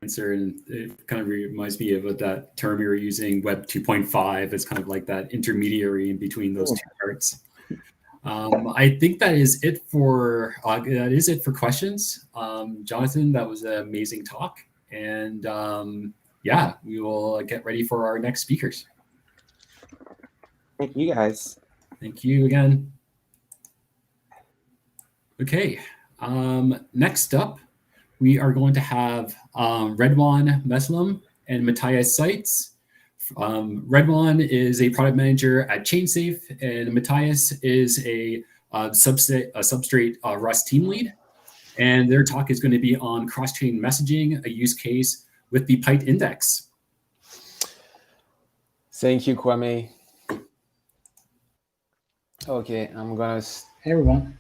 Answer, and it kind of reminds me of that term you were using, Web 2.5. It's kind of like that intermediary in between those two parts. I think that is it for questions. Jonathan, that was an amazing talk, and yeah, we will get ready for our next speakers. Thank you, guys. Thank you again. Okay, next up, we are going to have Redwan Meslam and Matthias Seitz. Redwan is a product manager at ChainSafe, and Matthias is a Substrate Rust team lead. And their talk is going to be on cross-chain messaging, a use case with the Pyte index. Thank you, Kwame. Okay, I'm gonna hey everyone,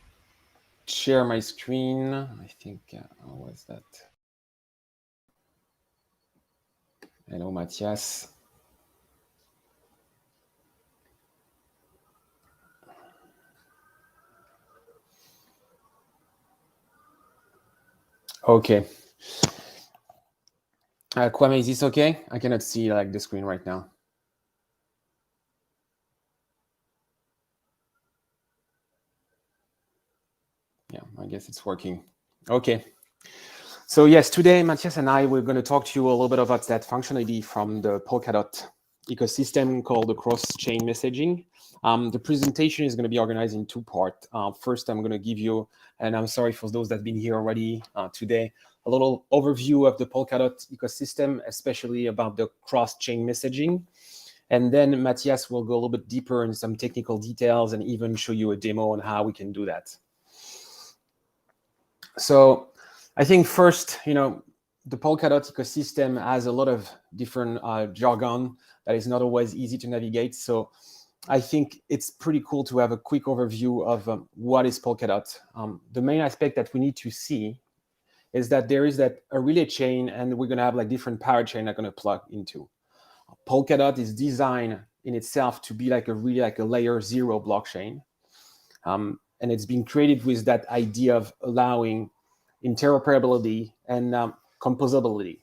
share my screen. I think what's that? Hello, Matthias. Okay. Kwame, is this okay? I cannot see like the screen right now. Yeah, I guess it's working. Okay. So yes, today Matthias and I, we're going to talk to you a little bit about that functionality from the Polkadot ecosystem called the cross-chain messaging. The presentation is going to be organized in 2 parts. First, I'm going to give you, and I'm sorry for those that have been here already today, a little overview of the Polkadot ecosystem, especially about the cross-chain messaging. And then Matthias will go a little bit deeper in some technical details and even show you a demo on how we can do that. So I think first, the Polkadot ecosystem has a lot of different jargon that is not always easy to navigate. So I think it's pretty cool to have a quick overview of what is Polkadot. The main aspect that we need to see is that there is a relay chain, and we're going to have like different parachain that are going to plug into. Polkadot is designed in itself to be like a layer 0 blockchain. And it's been created with that idea of allowing interoperability and composability.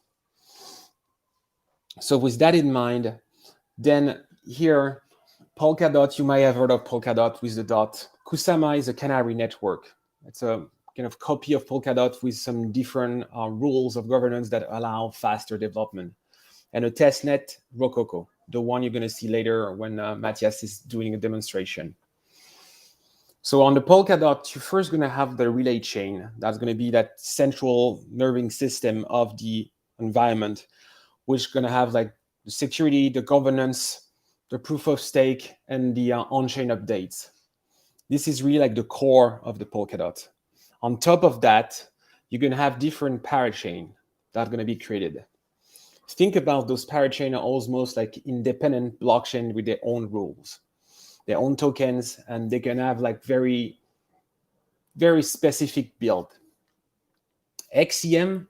So with that in mind, then here, Polkadot, you might have heard of Polkadot with the dot. Kusama is a canary network. It's a kind of copy of Polkadot with some different rules of governance that allow faster development. And a testnet, Rococo, the one you're going to see later when Matthias is doing a demonstration. So on the Polkadot, you're first going to have the relay chain. That's going to be that central nerving system of the environment, which is going to have like the security, the governance, the proof of stake, and the on-chain updates. This is really like the core of the Polkadot. On top of that, you're going to have different parachain that are going to be created. Think about those parachain are almost like independent blockchain with their own rules, their own tokens, and they can have like very, very specific build. XCM,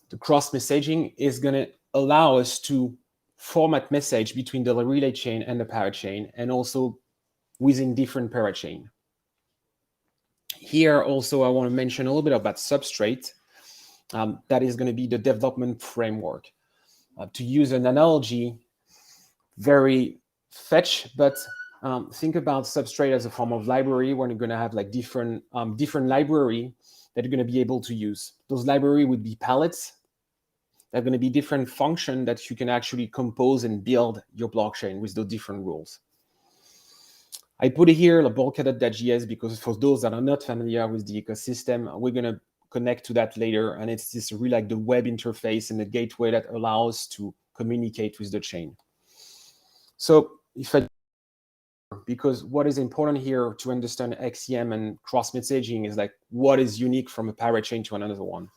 the cross messaging, is going to allow us to format message between the relay chain and the parachain, and also within different parachain. Here also I want to mention a little bit about Substrate. That is going to be the development framework. To use an analogy, very fetch, but think about Substrate as a form of library when you're going to have like different library that you're going to be able to use. Those library would be palettes. There are going to be different functions that you can actually compose and build your blockchain with those different rules. I put it here, the Polkadot.js, because for those that are not familiar with the ecosystem, we're going to connect to that later. And it's just really like the web interface and the gateway that allows us to communicate with the chain. So because what is important here to understand XCM and cross messaging is like what is unique from a parachain to another one.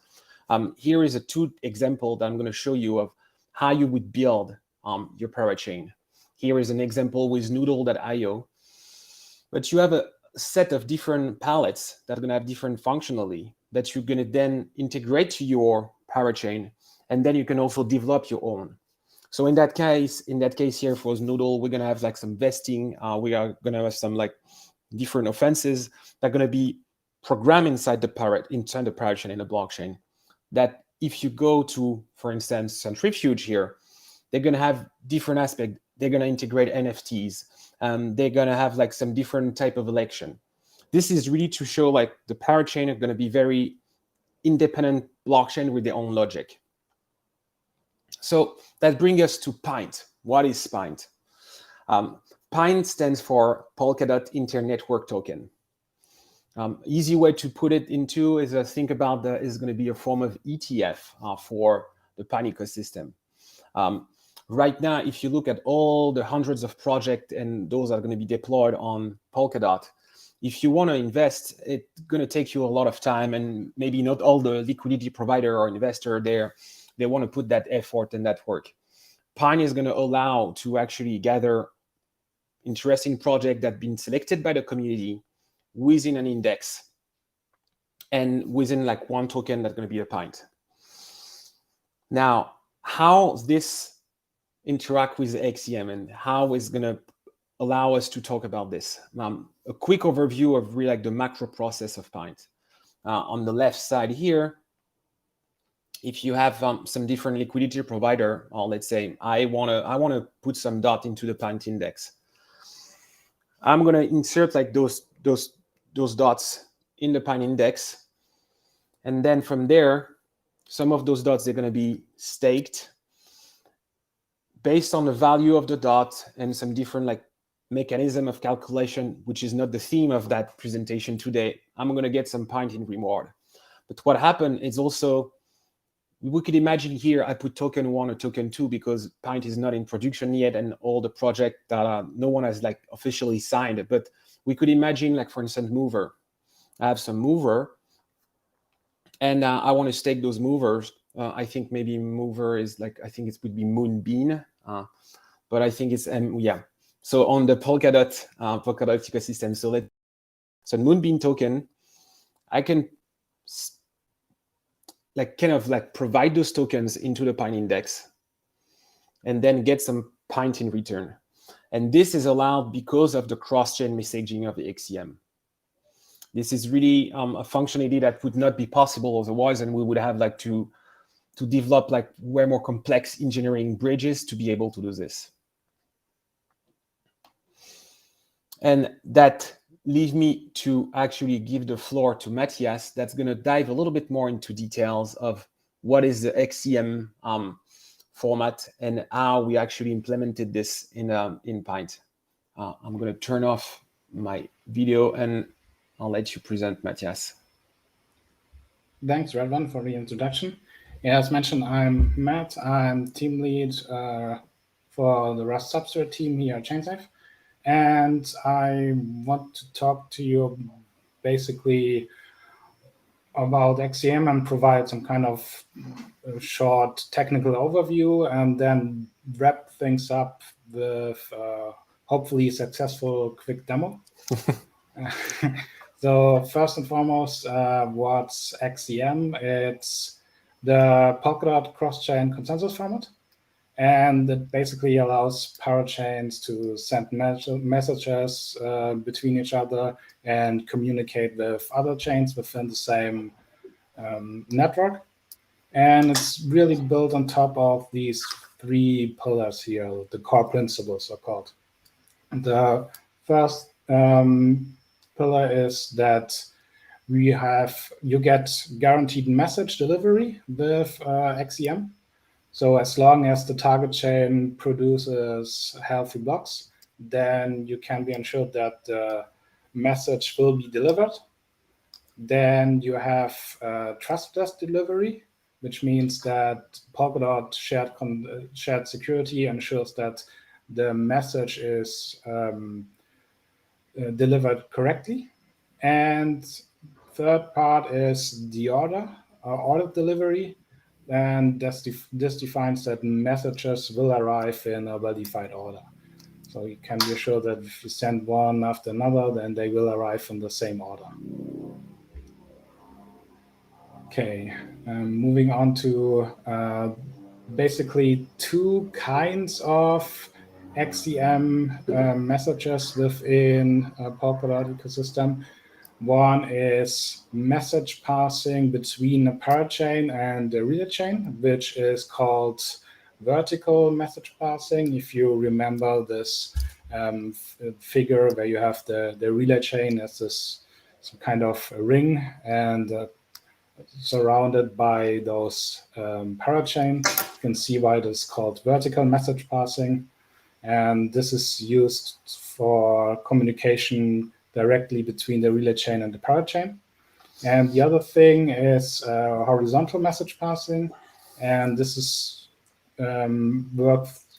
Here is a two example that I'm going to show you of how you would build your parachain. Here is an example with Noodle.io. But you have a set of different palettes that are going to have different functionality that you're going to then integrate to your parachain, and then you can also develop your own. So in that case here for Noodle, we're going to have like some vesting. We are going to have some like different offenses that are going to be programmed inside the parachain in the blockchain. That if you go to, for instance, Centrifuge here, they're going to have different aspects. They're going to integrate NFTs. They're going to have like some different type of election. This is really to show like the parachain are going to be very independent blockchain with their own logic. So that brings us to Pint. What is Pint? Pint stands for Polkadot Inter-Network Token. Easy way to put it into is think about that is going to be a form of ETF for the Pint ecosystem. Right now, if you look at all the hundreds of projects and those are going to be deployed on Polkadot, if you want to invest, it's going to take you a lot of time, and maybe not all the liquidity provider or investor there, they want to put that effort and that work. Pine is going to allow to actually gather interesting projects that have been selected by the community within an index and within like one token that's going to be a Pint. Now, how this interact with XCM and how it's going to allow us to talk about this. A quick overview of really like the macro process of Pint. On the left side here, if you have some different liquidity provider, or let's say I want to put some dot into the Pint index, I'm going to insert like those dots in the Pint index, and then from there, some of those dots they're going to be staked based on the value of the dot and some different like mechanism of calculation, which is not the theme of that presentation today. I'm going to get some Pint in reward. But what happened is also, we could imagine here, I put token 1 or token 2 because Pint is not in production yet and all the project that no one has like officially signed it. But we could imagine like, for instance, mover. I have some mover and I want to stake those movers. I think maybe mover is like, I think it would be Moonbeam, but I think it's, yeah. So on the Polkadot ecosystem, so Moonbeam token, I can like kind of like provide those tokens into the Pint index and then get some Pint in return. And this is allowed because of the cross-chain messaging of the XCM. This is really a functionality that would not be possible otherwise, and we would have like to develop like way more complex engineering bridges to be able to do this. And that leave me to actually give the floor to Matthias. That's going to dive a little bit more into details of what is the XCM format and how we actually implemented this in Pint. I'm going to turn off my video and I'll let you present, Matthias. Thanks, Redwan, for the introduction. Yeah, as mentioned, I'm Matt. I'm team lead for the Rust Substrate team here at ChainSafe. And I want to talk to you basically about XCM and provide some kind of short technical overview, and then wrap things up with hopefully successful quick demo. So first and foremost, what's XCM? It's the Polkadot cross-chain consensus format. And it basically allows parachains to send messages between each other and communicate with other chains within the same network. And it's really built on top of these three pillars here, the core principles are called. The first pillar is that you get guaranteed message delivery with XCM. So as long as the target chain produces healthy blocks, then you can be ensured that the message will be delivered. Then you have trustless delivery, which means that Polkadot shared security ensures that the message is delivered correctly. And third part is the order delivery. And this defines that messages will arrive in a well-defined order. So you can be assured that if you send one after another, then they will arrive in the same order. Okay, moving on to basically two kinds of XCM messages within a Polkadot ecosystem. One is message passing between a parachain and a relay chain, which is called vertical message passing. If you remember this figure where you have the relay chain as some kind of ring and surrounded by those parachains, you can see why it is called vertical message passing. And this is used for communication directly between the relay chain and the parachain. And the other thing is horizontal message passing. And this is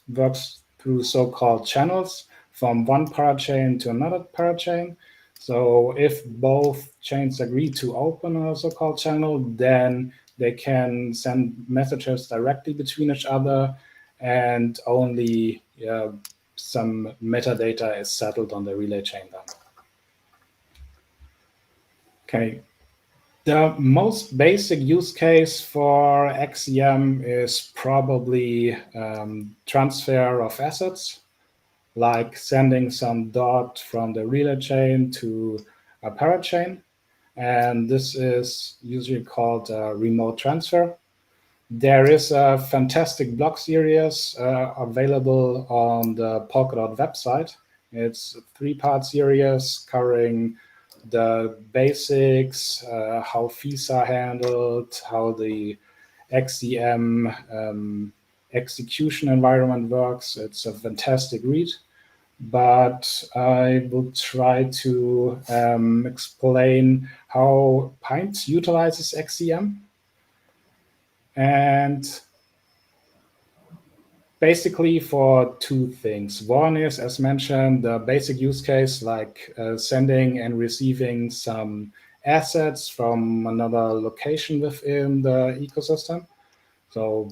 works through so-called channels from one parachain to another parachain. So if both chains agree to open a so-called channel, then they can send messages directly between each other, and only some metadata is settled on the relay chain then. Okay, the most basic use case for XCM is probably transfer of assets, like sending some dot from the relay chain to a parachain. And this is usually called a remote transfer. There is a fantastic blog series available on the Polkadot website. It's a three-part series covering the basics, how fees are handled, how the XCM execution environment works. It's a fantastic read, but I will try to explain how Pint utilizes XCM. And basically for two things. One is, as mentioned, the basic use case, like sending and receiving some assets from another location within the ecosystem. So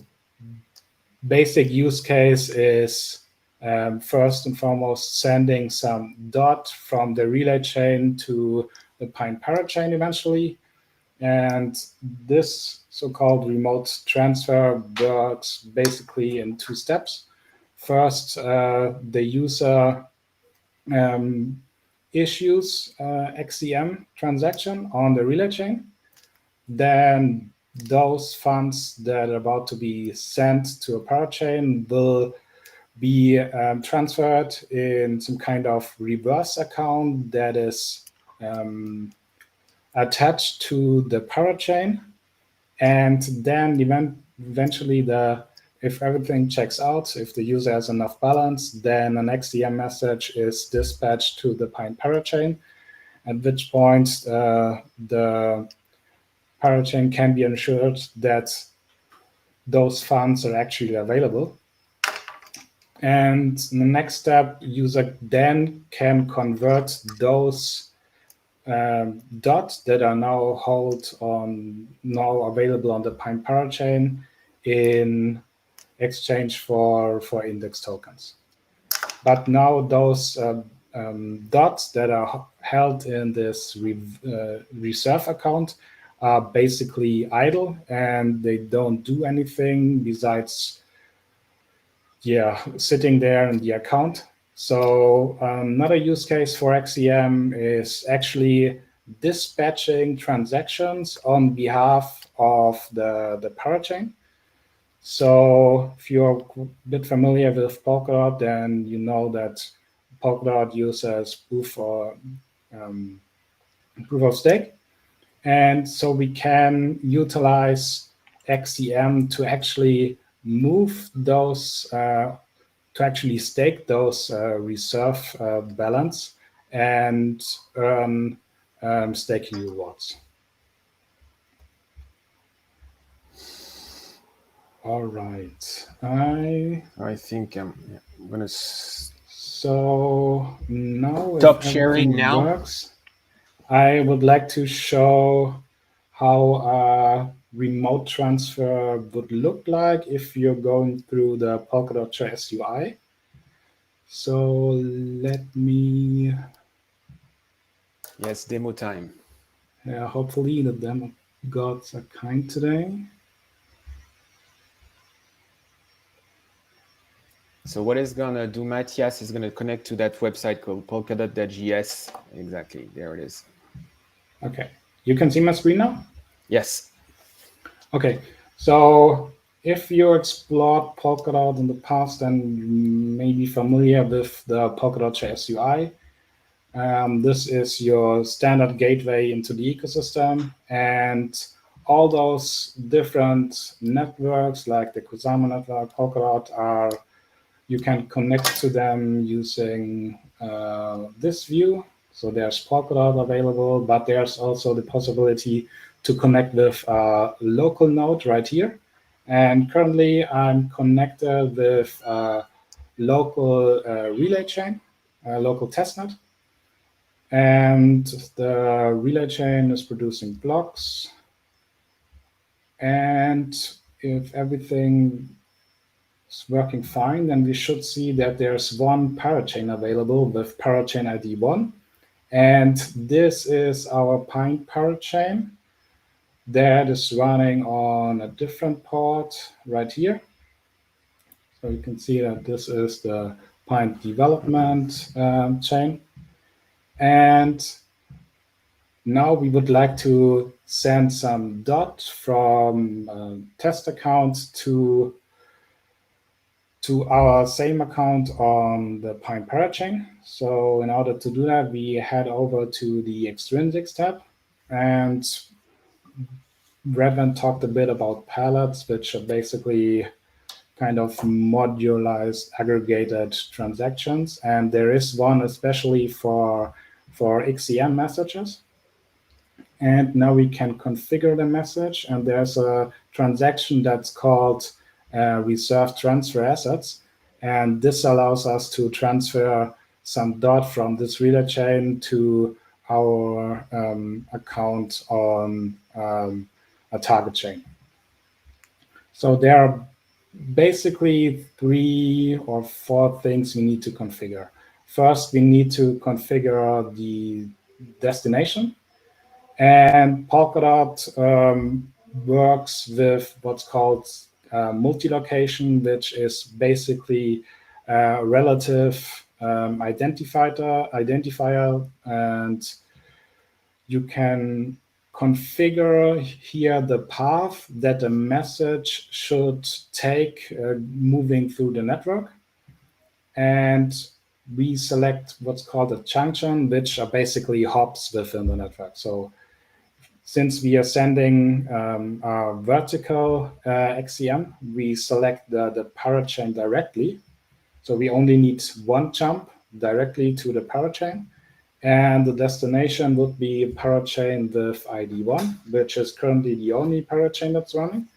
basic use case is first and foremost sending some dot from the relay chain to the Pint parachain eventually. And this so-called remote transfer works basically in two steps. First, the user issues XCM transaction on the relay chain. Then those funds that are about to be sent to a parachain will be transferred in some kind of reverse account that is attached to the parachain, and then eventually if everything checks out, if the user has enough balance, then an XCM message is dispatched to the Pine parachain, at which point the parachain can be ensured that those funds are actually available. And in the next step, user then can convert those dots that are now available on the Pine parachain in exchange for index tokens. But now those dots that are held in this reserve account are basically idle, and they don't do anything besides sitting there in the account. So another use case for XCM is actually dispatching transactions on behalf of the parachain. So if you're a bit familiar with Polkadot, then you know that Polkadot uses proof of stake. And so we can utilize XCM to actually move those, to actually stake those reserve balance and earn staking rewards. All right. I think I'm gonna So now stop sharing now. Works, I would like to show how a remote transfer would look like if you're going through the Polkadot.js UI. So let me. Yes, demo time. Yeah, hopefully the demo gods are kind today. So what is gonna do, Matthias, is gonna connect to that website called Polkadot.js. Exactly, there it is. Okay, you can see my screen now? Yes. Okay, so if you explored Polkadot in the past and you may be familiar with the Polkadot.js UI, this is your standard gateway into the ecosystem, and all those different networks like the Kusama network, Polkadot, you can connect to them using this view. So there's Polkadot available, but there's also the possibility to connect with a local node right here. And currently I'm connected with a local relay chain, a local testnet. And the relay chain is producing blocks. And if everything is working fine, then we should see that there's one parachain available with parachain ID 1. And this is our Pine parachain that is running on a different port right here. So you can see that this is the Pine development chain. And now we would like to send some dot from test account to our same account on the Pine parachain. So in order to do that, we head over to the extrinsics tab, and Redman talked a bit about palettes, which are basically kind of modularized aggregated transactions. And there is one especially for XCM messages. And now we can configure the message, and there's a transaction that's called reserve transfer assets. And this allows us to transfer some dot from this relay chain to our account on a target chain. So there are basically 3 or 4 things we need to configure. First, we need to configure the destination. And Polkadot works with what's called multi-location, which is basically a relative identifier, and you can configure here the path that the message should take moving through the network. And we select what's called a junction, which are basically hops within the network. So since we are sending a vertical XCM, we select the parachain directly. So we only need one jump directly to the parachain. And the destination would be a parachain with ID 1, which is currently the only parachain that's running.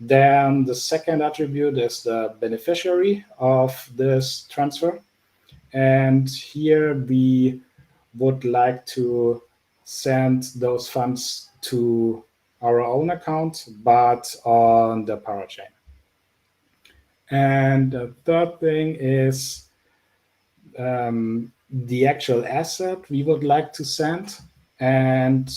Then the second attribute is the beneficiary of this transfer. And here we would like to send those funds to our own account, but on the parachain. And the third thing is the actual asset we would like to send. And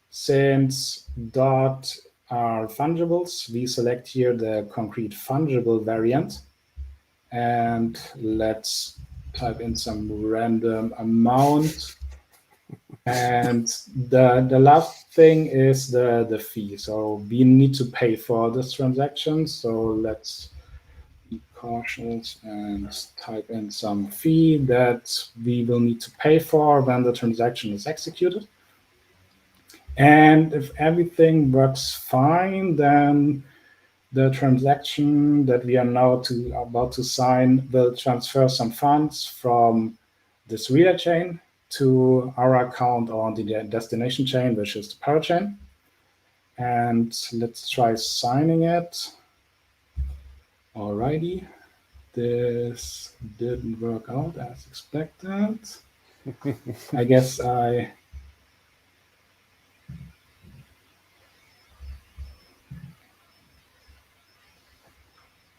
since dot are fungibles, we select here the concrete fungible variant. And let's type in some random amount. And the last thing is the fee. So we need to pay for this transaction. So let's be cautious and type in some fee that we will need to pay for when the transaction is executed. And if everything works fine, then the transaction that we are now about to sign will transfer some funds from this reader chain to our account on the destination chain, which is the parachain. And let's try signing it. Alrighty, this didn't work out as expected. I guess I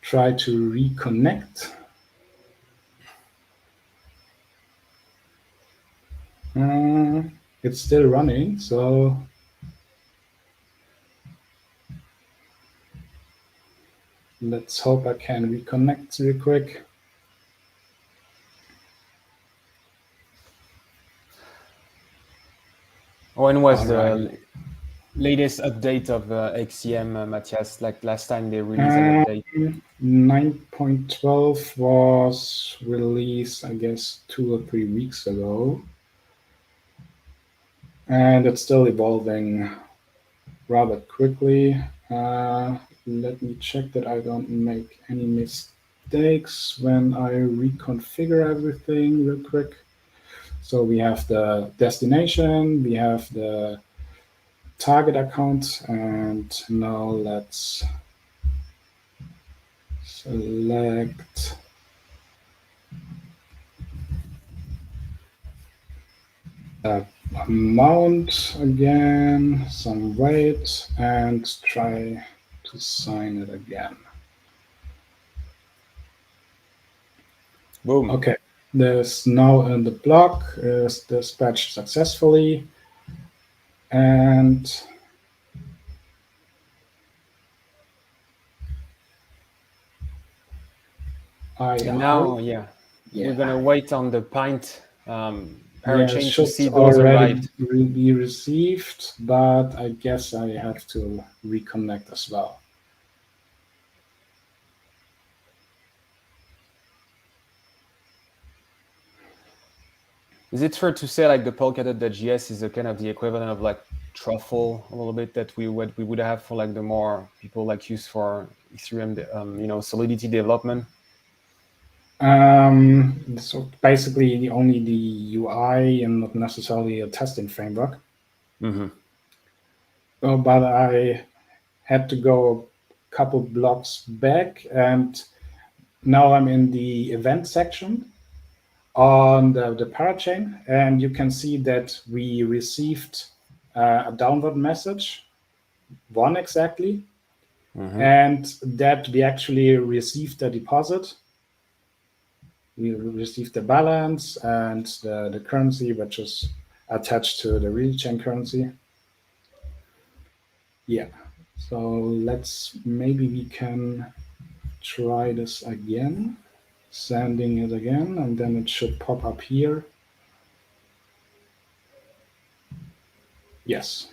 try to reconnect. It's still running, so let's hope I can reconnect real quick. When was the latest update of XCM, Matthias? Like last time they released an update? 9.12 was released, I guess, 2 or 3 weeks ago. And it's still evolving rather quickly. Let me check that I don't make any mistakes when I reconfigure everything real quick. So we have the destination, we have the target account, and now let's select amount again, some weight, and try to sign it again. Boom. Okay, this now in the block is dispatched successfully. And now, we're gonna wait on the pint parachain to see those already arrived. Be received, but I guess I have to reconnect as well. Is it fair to say like the Polkadot.js is a kind of the equivalent of like Truffle a little bit that we would have for like the more people like use for Ethereum, Solidity development? So basically only the UI and not necessarily a testing framework. Mm-hmm. But I had to go a couple blocks back, and now I'm in the event section on the parachain, and you can see that we received a download message, one exactly, and that we actually received a deposit. We received the balance and the currency, which is attached to the real chain currency. Yeah, so maybe we can try this again, sending it again, and then it should pop up here. Yes.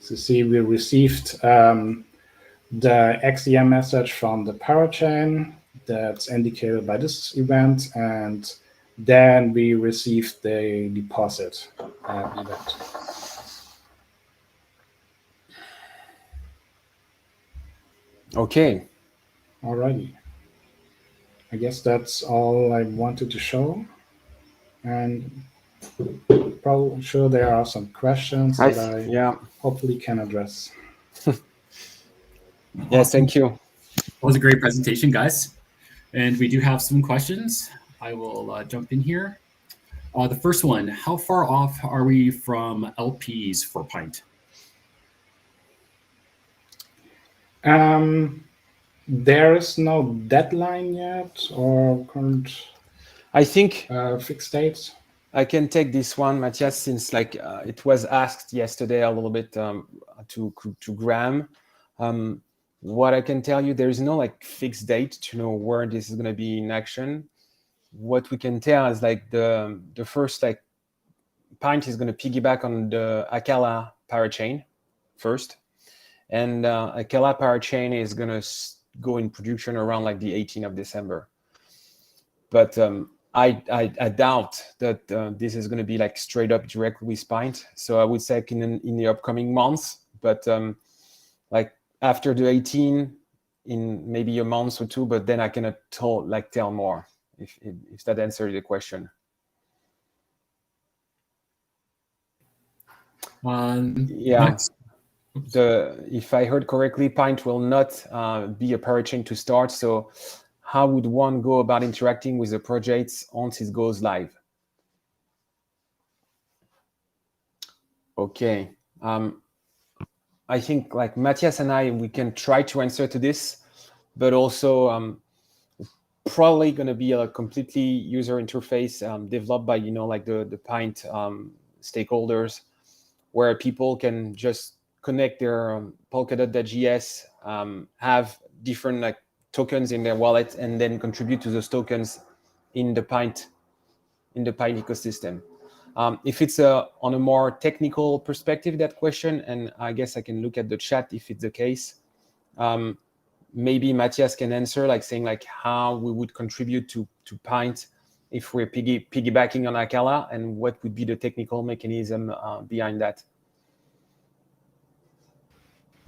So see, we received the XCM message from the parachain. that's indicated by this event, and then we receive the deposit event. Okay. Alrighty. I guess that's all I wanted to show. And probably sure there are some questions that I hopefully can address. Yes, thank you. That was a great presentation, guys. And we do have some questions. I will jump in here. The first one, how far off are we from LPs for Pint? There is no deadline yet or current I think fixed dates. I can take this one, Matthias, since it was asked yesterday a little bit to Graham. What I can tell you, there is no fixed date to know where this is going to be in action. What we can tell is the first Pint is going to piggyback on the Acala parachain first, and Acala parachain is going to go in production around the 18th of December. But I doubt that this is going to be straight up directly with Pint. So I would say in the upcoming months, but after the 18, in maybe a month or two. But then I cannot tell more if that answers the question. Next. If I heard correctly, Pint will not be a parachain to start. So how would one go about interacting with the projects once it goes live? Okay. I think Matthias and we can try to answer to this, but also probably going to be a completely user interface developed by the Pint stakeholders, where people can just connect their Polkadot.js, have different tokens in their wallet, and then contribute to those tokens in the Pint ecosystem. If it's on a more technical perspective, that question, and I guess I can look at the chat if it's the case. Maybe Matthias can answer, saying how we would contribute to Pint if we're piggybacking on Acala, and what would be the technical mechanism behind that.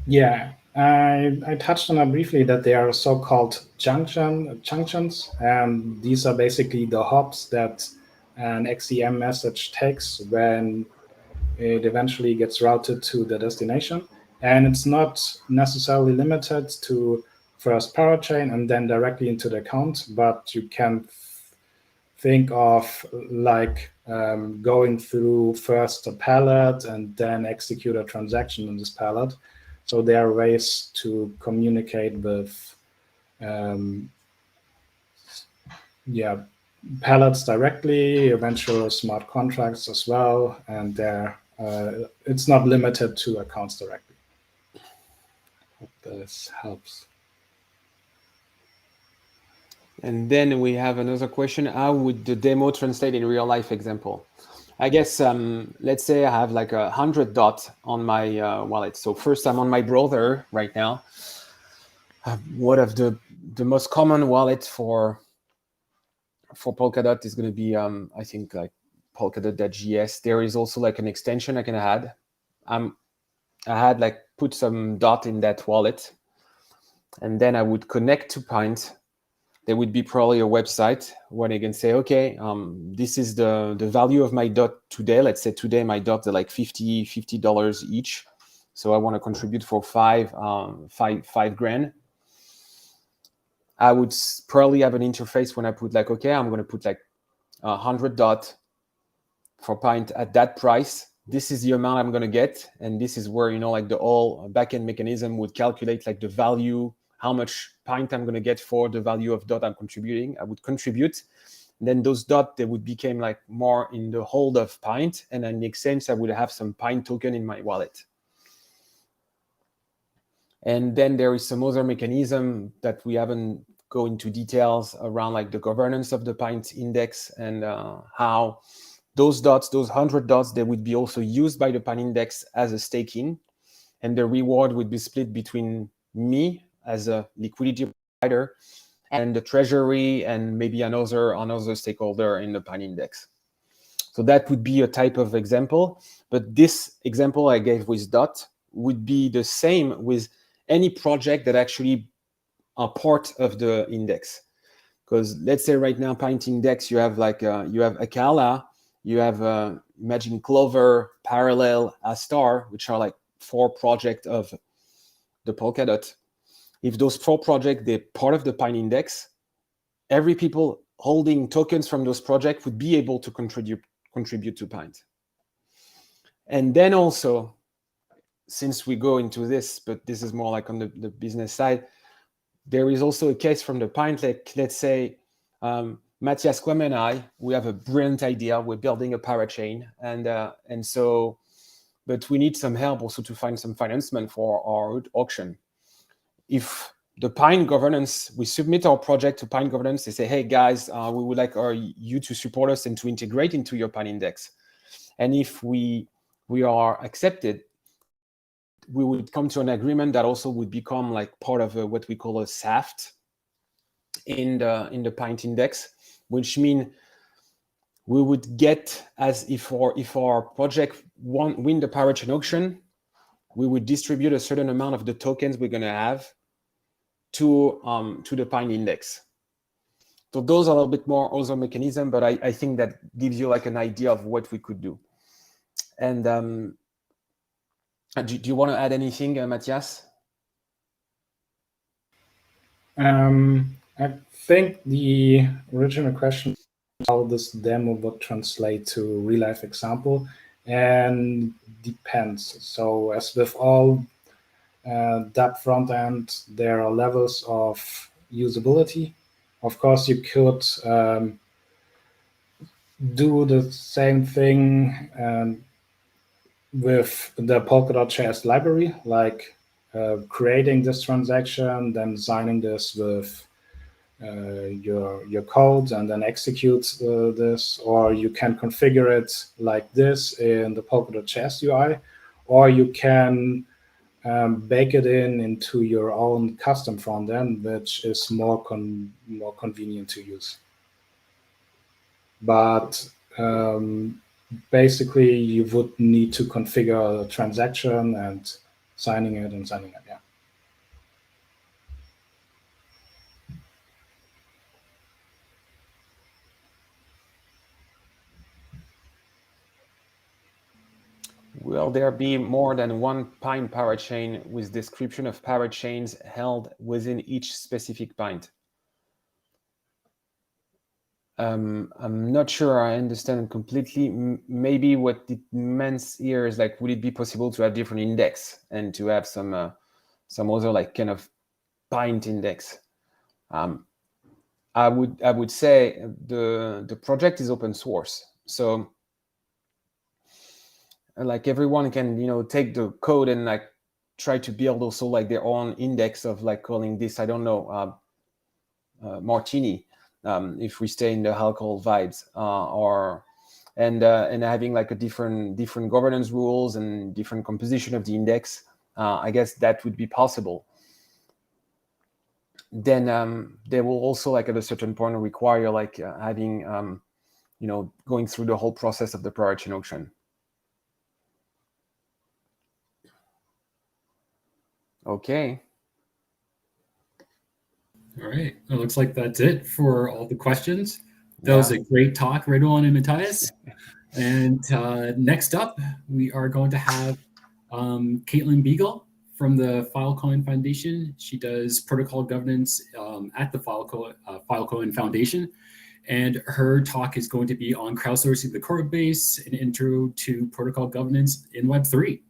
Yeah, I touched on it briefly that they are so-called junctions, and these are basically the hops that an XCM message takes when it eventually gets routed to the destination. And it's not necessarily limited to first parachain and then directly into the account, but you can think of going through first a pallet and then execute a transaction on this pallet. So there are ways to communicate with pallets directly, eventual smart contracts as well, and it's not limited to accounts directly. Hope this helps. And then we have another question: how would the demo translate in real life example? I guess let's say I have 100 DOT on my wallet. So first, I'm on my browser right now. One of the most common wallet for Polkadot is going to be I think Polkadot.js. There is also an extension I can add. I had put some DOT in that wallet, and then I would connect to Pint. There would be probably a website where they can say, okay, this is the value of my DOT today. Let's say today my DOT are $50 each. So I want to contribute for five grand. I would probably have an interface when I put okay, I'm going to put 100 DOT for Pint at that price. This is the amount I'm going to get. And this is where, the whole backend mechanism would calculate the value, how much Pint I'm going to get for the value of DOT I'm contributing. I would contribute. And then those DOT, they would become more in the hold of Pint. And in the exchange, I would have some Pint token in my wallet. And then there is some other mechanism that we haven't go into details around the governance of the Pint index and how those DOTs, those 100 DOTs, they would be also used by the Pint index as a staking. And the reward would be split between me as a liquidity provider and the treasury, and maybe another stakeholder in the Pine Index. So that would be a type of example. But this example I gave with DOT would be the same with any project that actually are part of the index. Because let's say right now, Pine Index, you have like you have Akala, you have Imagine Clover, Parallel, Astar, which are like 4 projects of the Polkadot. If those 4 projects, they're part of the Pine Index, every people holding tokens from those projects would be able to contribute to Pine. And then also, since we go into this, but this is more like on the business side, there is also a case from the Pine, like let's say, Matthias Kwame and I, we have a brilliant idea. We're building a parachain, and so, but we need some help also to find some financement for our auction. If the Pine governance, we submit our project to Pine governance, they say, hey guys, we would like you to support us and to integrate into your Pine Index. And if we are accepted, we would come to an agreement that also would become like part of what we call a SAFT in the Pine Index, which means we would get, as if our project win the parachain auction, we would distribute a certain amount of the tokens we're going to have to the Pine Index. So those are a little bit more other mechanism, but I think that gives you like an idea of what we could do. And do you want to add anything, Matthias? I think the original question is how this demo would translate to real life example, and depends. So as with all dApp front end, there are levels of usability. Of course, you could do the same thing with the Polkadot.js library, like creating this transaction, then signing this with your code, and then execute this. Or you can configure it like this in the Polkadot.js UI, or you can bake it into your own custom front end, which is more convenient to use. But basically, you would need to configure a transaction and signing it. Yeah. Will there be more than one Pine parachain with description of parachains held within each specific Pine? I'm not sure I understand completely. Maybe what it means here is like, would it be possible to have different index and to have some other like kind of Pine index? I would say the project is open source, so like everyone can take the code and like try to build also like their own index of like calling this, I don't know, martini. If we stay in the alcohol vibes, and having like a different governance rules and different composition of the index, I guess that would be possible. Then they will also like at a certain point require like having going through the whole process of the parachain auction. Okay. All right. It looks like that's it for all the questions. That was a great talk, Redouan and Matthias. And next up, we are going to have Caitlin Beagle from the Falcoin Foundation. She does protocol governance at the Falcoin Foundation. And her talk is going to be on crowdsourcing the code base, an intro to protocol governance in Web3.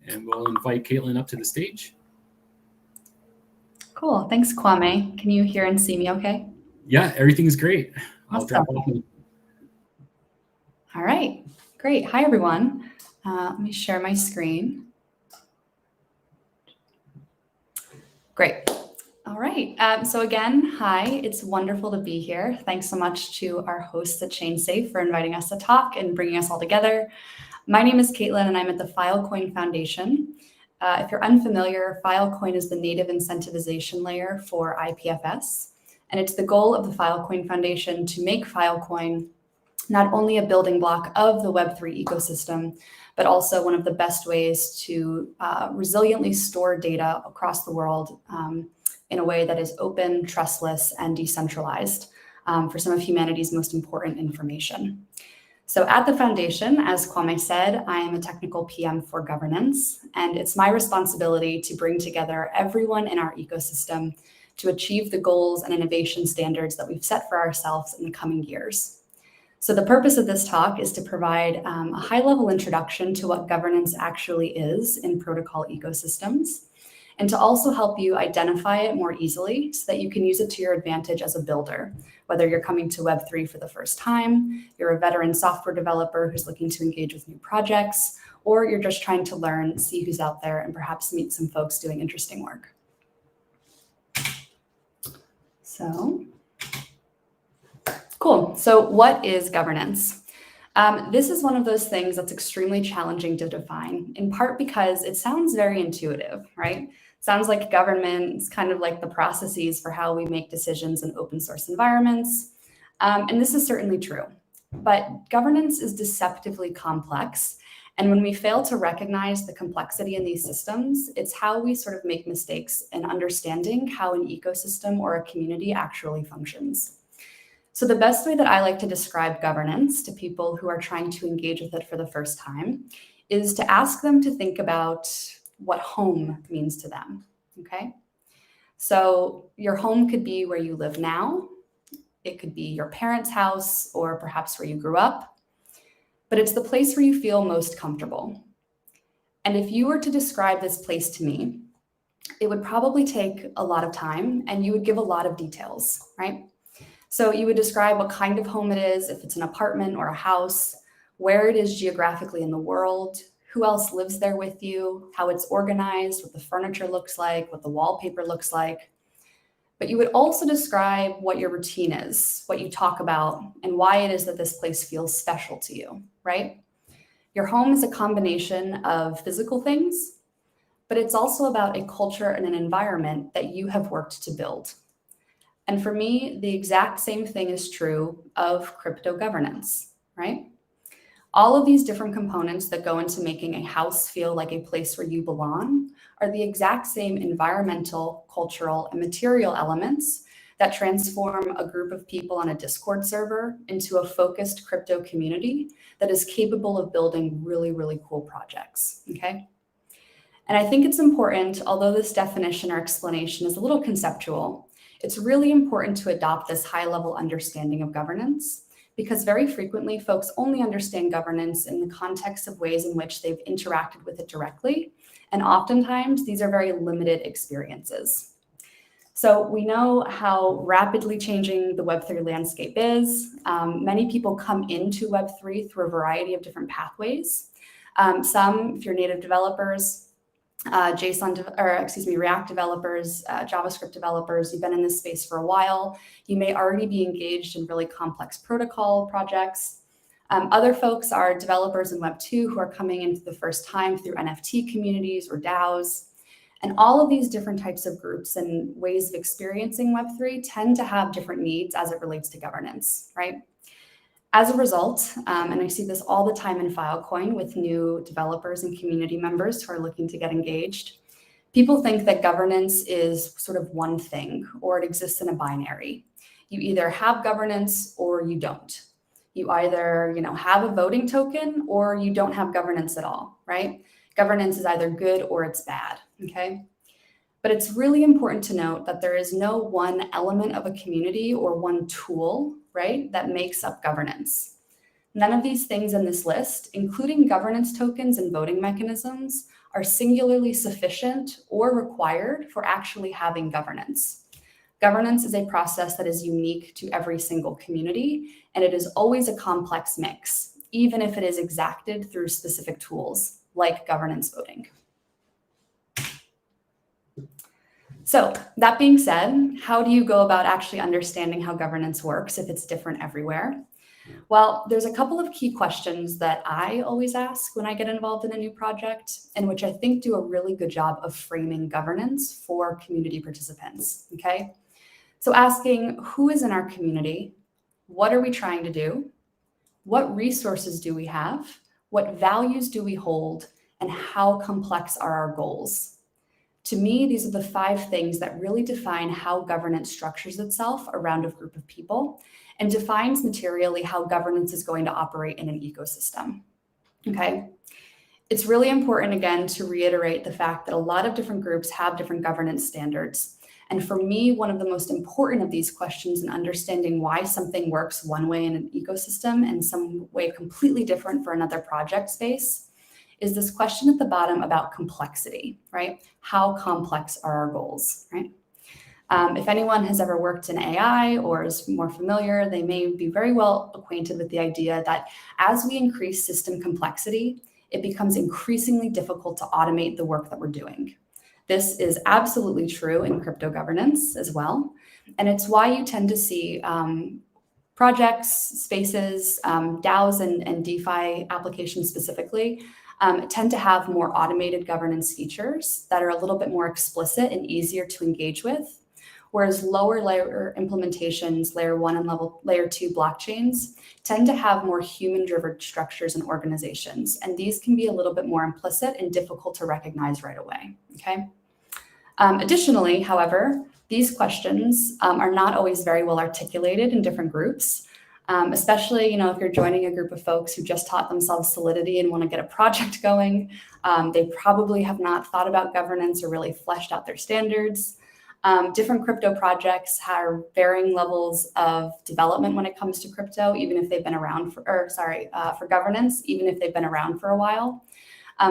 And we'll invite Caitlin up to the stage. Cool. Thanks, Kwame. Can you hear and see me okay? Yeah, everything's great. I'll Awesome. drop off. All right. Great. Hi, everyone. Let me share my screen. Great. All right. So again, hi. It's wonderful to be here. Thanks so much to our hosts at ChainSafe for inviting us to talk and bringing us all together. My name is Caitlin, and I'm at the Falcoin Foundation. If you're unfamiliar, Falcoin is the native incentivization layer for IPFS. And it's the goal of the Falcoin Foundation to make Falcoin not only a building block of the Web3 ecosystem, but also one of the best ways to resiliently store data across the world in a way that is open, trustless, and decentralized for some of humanity's most important information. So at the foundation, as Kwame said, I am a technical PM for governance, and it's my responsibility to bring together everyone in our ecosystem to achieve the goals and innovation standards that we've set for ourselves in the coming years. So the purpose of this talk is to provide a high-level introduction to what governance actually is in protocol ecosystems, and to also help you identify it more easily so that you can use it to your advantage as a builder, whether you're coming to Web3 for the first time, you're a veteran software developer who's looking to engage with new projects, or you're just trying to learn, see who's out there, and perhaps meet some folks doing interesting work. So, cool. So what is governance? This is one of those things that's extremely challenging to define, in part because it sounds very intuitive, right? Sounds like government is kind of like the processes for how we make decisions in open source environments. And this is certainly true. But governance is deceptively complex. And when we fail to recognize the complexity in these systems, it's how we sort of make mistakes in understanding how an ecosystem or a community actually functions. So the best way that I like to describe governance to people who are trying to engage with it for the first time is to ask them to think about what home means to them, okay? So your home could be where you live now. It could be your parents' house or perhaps where you grew up, but it's the place where you feel most comfortable. And if you were to describe this place to me, it would probably take a lot of time and you would give a lot of details, right? So you would describe what kind of home it is, if it's an apartment or a house, where it is geographically in the world, who else lives there with you, how it's organized, what the furniture looks like, what the wallpaper looks like. But you would also describe what your routine is, what you talk about, and why it is that this place feels special to you, right? Your home is a combination of physical things, but it's also about a culture and an environment that you have worked to build. And for me, the exact same thing is true of crypto governance, right? All of these different components that go into making a house feel like a place where you belong are the exact same environmental, cultural, and material elements that transform a group of people on a Discord server into a focused crypto community that is capable of building really, really cool projects, okay? And I think it's important, although this definition or explanation is a little conceptual, it's really important to adopt this high-level understanding of governance, because very frequently folks only understand governance in the context of ways in which they've interacted with it directly. And oftentimes these are very limited experiences. So we know how rapidly changing the Web3 landscape is. Many people come into Web3 through a variety of different pathways. Some, if you're native developers, React developers, JavaScript developers, you've been in this space for a while. You may already be engaged in really complex protocol projects. Other folks are developers in Web2 who are coming in for the first time through NFT communities or DAOs. And all of these different types of groups and ways of experiencing Web3 tend to have different needs as it relates to governance, right? As a result, and I see this all the time in Falcoin with new developers and community members who are looking to get engaged, people think that governance is sort of one thing, or it exists in a binary. You either have governance or you don't. You either, have a voting token or you don't have governance at all, right? Governance is either good or it's bad, okay? But it's really important to note that there is no one element of a community or one tool, right, that makes up governance. None of these things in this list, including governance tokens and voting mechanisms, are singularly sufficient or required for actually having governance. Governance is a process that is unique to every single community, and it is always a complex mix, even if it is exacted through specific tools like governance voting. So that being said, how do you go about actually understanding how governance works if it's different everywhere? Well, there's a couple of key questions that I always ask when I get involved in a new project, and which I think do a really good job of framing governance for community participants, okay? So asking who is in our community, what are we trying to do, what resources do we have, what values do we hold, and how complex are our goals? To me, these are the 5 things that really define how governance structures itself around a group of people and defines materially how governance is going to operate in an ecosystem. Okay? It's really important, again, to reiterate the fact that a lot of different groups have different governance standards. And for me, one of the most important of these questions in understanding why something works one way in an ecosystem and some way completely different for another project space is this question at the bottom about complexity, right? How complex are our goals, right? If anyone has ever worked in AI or is more familiar, they may be very well acquainted with the idea that as we increase system complexity, it becomes increasingly difficult to automate the work that we're doing. This is absolutely true in crypto governance as well. And it's why you tend to see projects, spaces, DAOs and DeFi applications specifically, tend to have more automated governance features that are a little bit more explicit and easier to engage with. Whereas lower layer implementations, layer 1 and layer 2 blockchains, tend to have more human-driven structures and organizations. And these can be a little bit more implicit and difficult to recognize right away, okay? Additionally, however, these questions are not always very well articulated in different groups, especially, if you're joining a group of folks who just taught themselves Solidity and want to get a project going. They probably have not thought about governance or really fleshed out their standards. Different crypto projects have varying levels of development when it comes to crypto, even if they've been around for governance, even if they've been around for a while.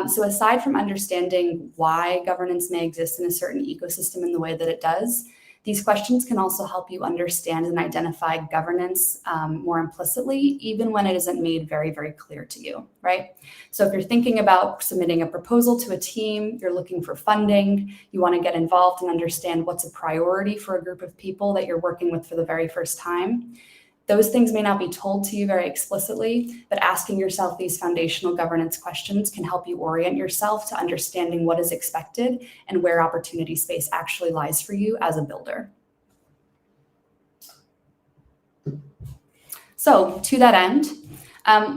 So aside from understanding why governance may exist in a certain ecosystem in the way that it does, these questions can also help you understand and identify governance more implicitly, even when it isn't made very, very clear to you, right? So if you're thinking about submitting a proposal to a team, you're looking for funding, you want to get involved and understand what's a priority for a group of people that you're working with for the very first time, those things may not be told to you very explicitly, but asking yourself these foundational governance questions can help you orient yourself to understanding what is expected and where opportunity space actually lies for you as a builder. So to that end,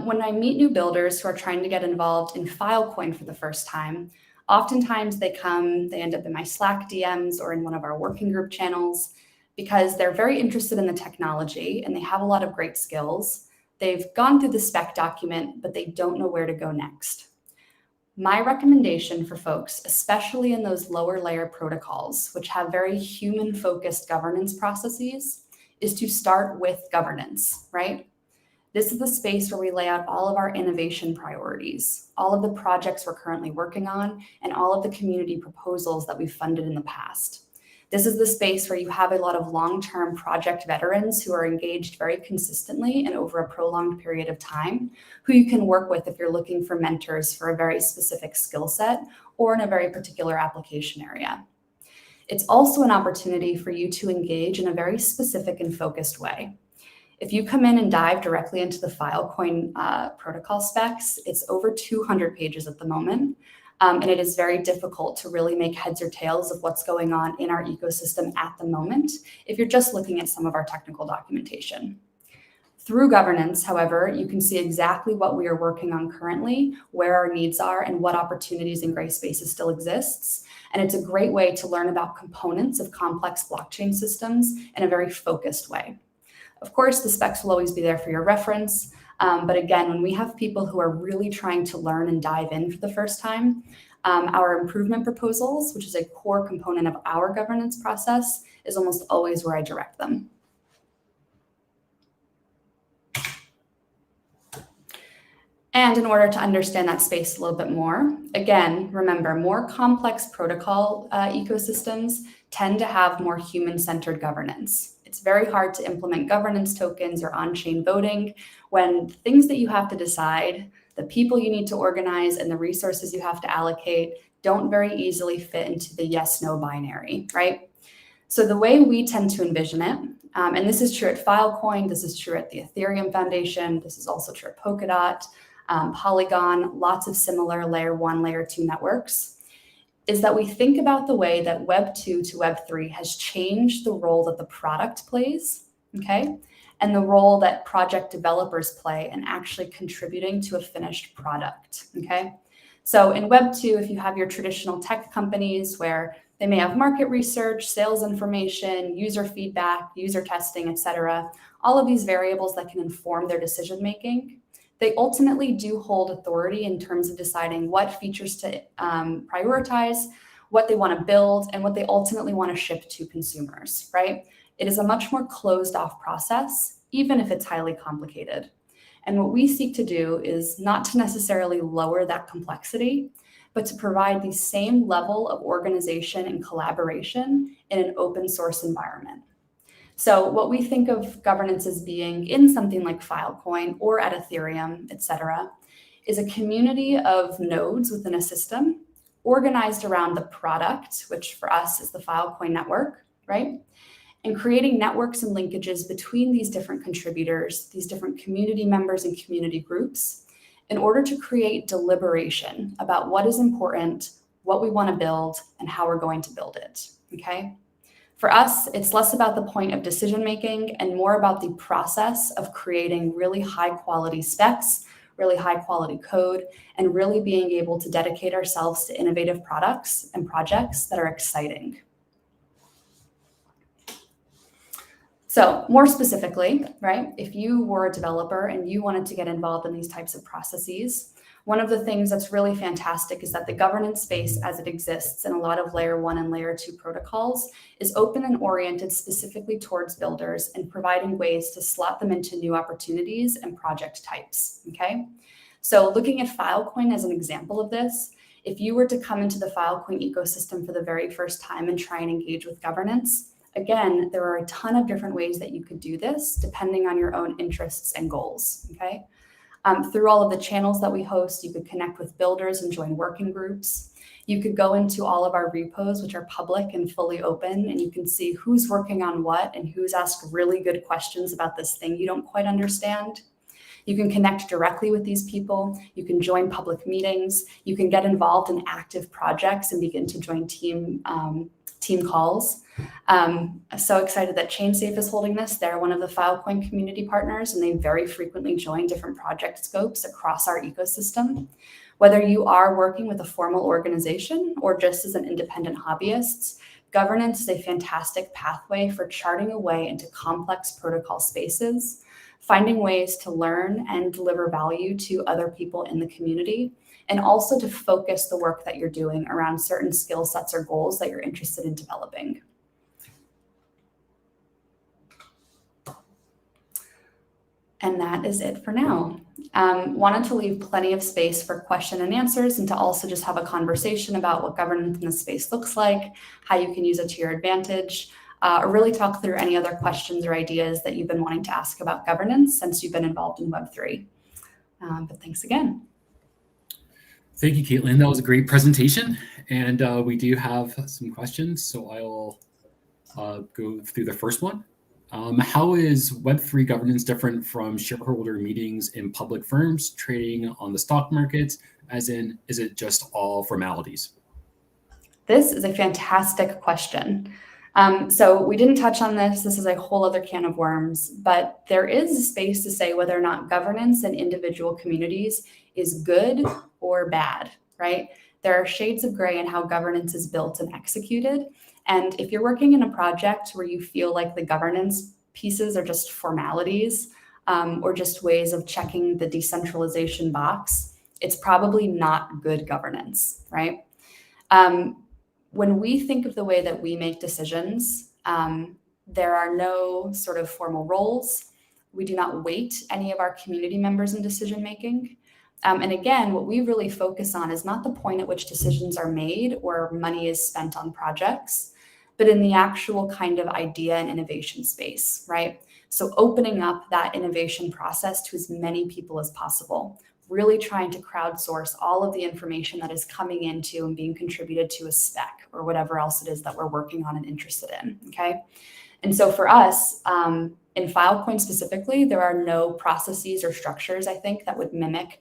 when I meet new builders who are trying to get involved in Falcoin for the first time, oftentimes they end up in my Slack DMs or in one of our working group channels, because they're very interested in the technology and they have a lot of great skills. They've gone through the spec document, but they don't know where to go next. My recommendation for folks, especially in those lower layer protocols, which have very human-focused governance processes, is to start with governance, right? This is the space where we lay out all of our innovation priorities, all of the projects we're currently working on, and all of the community proposals that we've funded in the past. This is the space where you have a lot of long-term project veterans who are engaged very consistently and over a prolonged period of time, who you can work with if you're looking for mentors for a very specific skill set or in a very particular application area. It's also an opportunity for you to engage in a very specific and focused way. If you come in and dive directly into the Falcoin protocol specs, it's over 200 pages at the moment. And it is very difficult to really make heads or tails of what's going on in our ecosystem at the moment if you're just looking at some of our technical documentation. Through governance, however, you can see exactly what we are working on currently, where our needs are, and what opportunities and gray spaces still exists. And it's a great way to learn about components of complex blockchain systems in a very focused way. Of course, the specs will always be there for your reference. But again, when we have people who are really trying to learn and dive in for the first time, our improvement proposals, which is a core component of our governance process, is almost always where I direct them. And in order to understand that space a little bit more, again, remember, more complex protocol ecosystems tend to have more human-centered governance. It's very hard to implement governance tokens or on-chain voting when things that you have to decide, the people you need to organize, and the resources you have to allocate don't very easily fit into the yes-no binary, right? So the way we tend to envision it, and this is true at Falcoin, this is true at the Ethereum Foundation, this is also true at Polkadot, Polygon, lots of similar layer 1, layer 2 networks. is that we think about the way that Web 2 to Web 3 has changed the role that the product plays, okay? And the role that project developers play in actually contributing to a finished product, okay? So in Web 2, if you have your traditional tech companies where they may have market research, sales information, user feedback, user testing, et cetera, all of these variables that can inform their decision-making, they ultimately do hold authority in terms of deciding what features to prioritize, what they want to build, and what they ultimately want to ship to consumers, right? It is a much more closed-off process, even if it's highly complicated. And what we seek to do is not to necessarily lower that complexity, but to provide the same level of organization and collaboration in an open source environment. So what we think of governance as being in something like Falcoin or at Ethereum, et cetera, is a community of nodes within a system organized around the product, which for us is the Falcoin network, right? And creating networks and linkages between these different contributors, these different community members and community groups, in order to create deliberation about what is important, what we want to build, and how we're going to build it, okay? For us, it's less about the point of decision-making and more about the process of creating really high-quality specs, really high-quality code, and really being able to dedicate ourselves to innovative products and projects that are exciting. So more specifically, right, if you were a developer and you wanted to get involved in these types of processes, one of the things that's really fantastic is that the governance space as it exists in a lot of layer 1 and layer 2 protocols is open and oriented specifically towards builders and providing ways to slot them into new opportunities and project types, okay? So looking at Falcoin as an example of this, if you were to come into the Falcoin ecosystem for the very first time and try and engage with governance, again, there are a ton of different ways that you could do this depending on your own interests and goals, okay? Through all of the channels that we host, you could connect with builders and join working groups. You could go into all of our repos, which are public and fully open, and you can see who's working on what and who's asked really good questions about this thing you don't quite understand. You can connect directly with these people. You can join public meetings. You can get involved in active projects and begin to join team calls. I'm so excited that ChainSafe is holding this. They're one of the Falcoin community partners, and they very frequently join different project scopes across our ecosystem. Whether you are working with a formal organization or just as an independent hobbyist, governance is a fantastic pathway for charting a way into complex protocol spaces, finding ways to learn and deliver value to other people in the community, and also to focus the work that you're doing around certain skill sets or goals that you're interested in developing. And that is it for now. Wanted to leave plenty of space for question and answers and to also just have a conversation about what governance in the space looks like, how you can use it to your advantage, or really talk through any other questions or ideas that you've been wanting to ask about governance since you've been involved in Web3. But thanks again. Thank you, Caitlin. That was a great presentation. And we do have some questions, so I'll go through the first one. How is Web3 governance different from shareholder meetings in public firms trading on the stock markets? As in, is it just all formalities? This is a fantastic question. So we didn't touch on this. This is a whole other can of worms, but there is space to say whether or not governance in individual communities is good or bad, right? There are shades of gray in how governance is built and executed. And if you're working in a project where you feel like the governance pieces are just formalities or just ways of checking the decentralization box, it's probably not good governance, right? When we think of the way that we make decisions, there are no sort of formal roles. We do not weight any of our community members in decision making. And again, what we really focus on is not the point at which decisions are made or money is spent on projects, but in the actual kind of idea and innovation space, right? So opening up that innovation process to as many people as possible, really trying to crowdsource all of the information that is coming into and being contributed to a spec or whatever else it is that we're working on and interested in, okay? And so for us, in Falcoin specifically, there are no processes or structures, I think, that would mimic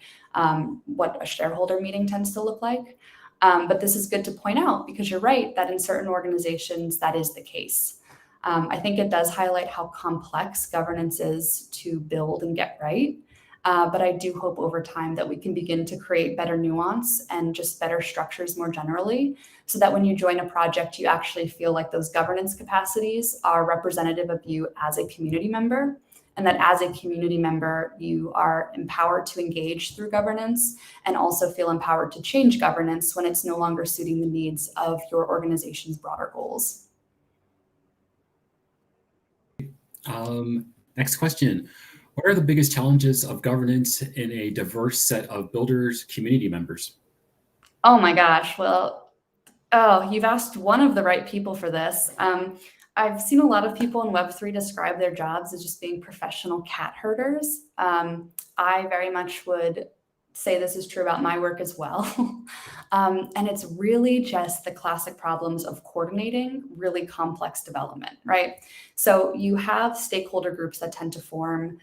what a shareholder meeting tends to look like. But this is good to point out because you're right that in certain organizations, that is the case. I think it does highlight how complex governance is to build and get right. But I do hope over time that we can begin to create better nuance and just better structures more generally, so that when you join a project, you actually feel like those governance capacities are representative of you as a community member, and that as a community member, you are empowered to engage through governance and also feel empowered to change governance when it's no longer suiting the needs of your organization's broader goals. Next question. What are the biggest challenges of governance in a diverse set of builders, community members? Oh my gosh. Well, you've asked one of the right people for this. I've seen a lot of people in Web3 describe their jobs as just being professional cat herders. I very much would say this is true about my work as well. And it's really just the classic problems of coordinating really complex development, right? So you have stakeholder groups that tend to form.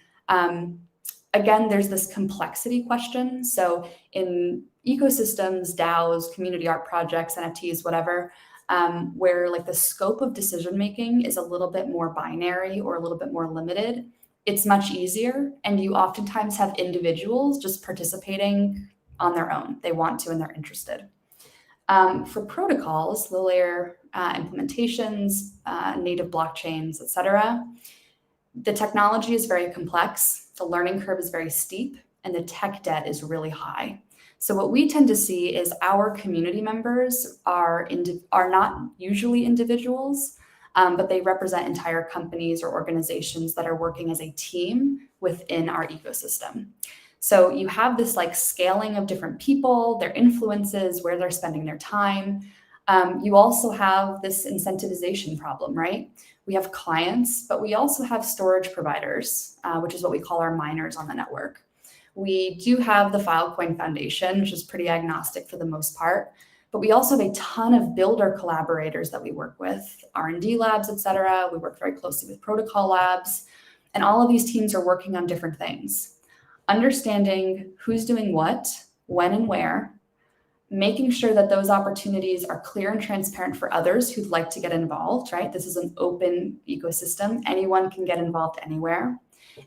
Again, there's this complexity question. So in ecosystems, DAOs, community art projects, NFTs, whatever, where like the scope of decision-making is a little bit more binary or a little bit more limited, it's much easier. And you oftentimes have individuals just participating on their own. They want to and they're interested. For protocols, the layer implementations, native blockchains, et cetera, the technology is very complex, the learning curve is very steep, and the tech debt is really high. So what we tend to see is our community members are not usually individuals, but they represent entire companies or organizations that are working as a team within our ecosystem. So you have this like scaling of different people, their influences, where they're spending their time. You also have this incentivization problem, right? We have clients, but we also have storage providers, which is what we call our miners on the network. We do have the Falcoin Foundation, which is pretty agnostic for the most part, but we also have a ton of builder collaborators that we work with, R&D labs, et cetera. We work very closely with protocol labs, and all of these teams are working on different things. Understanding who's doing what, when and where, making sure that those opportunities are clear and transparent for others who'd like to get involved, right? This is an open ecosystem. Anyone can get involved anywhere.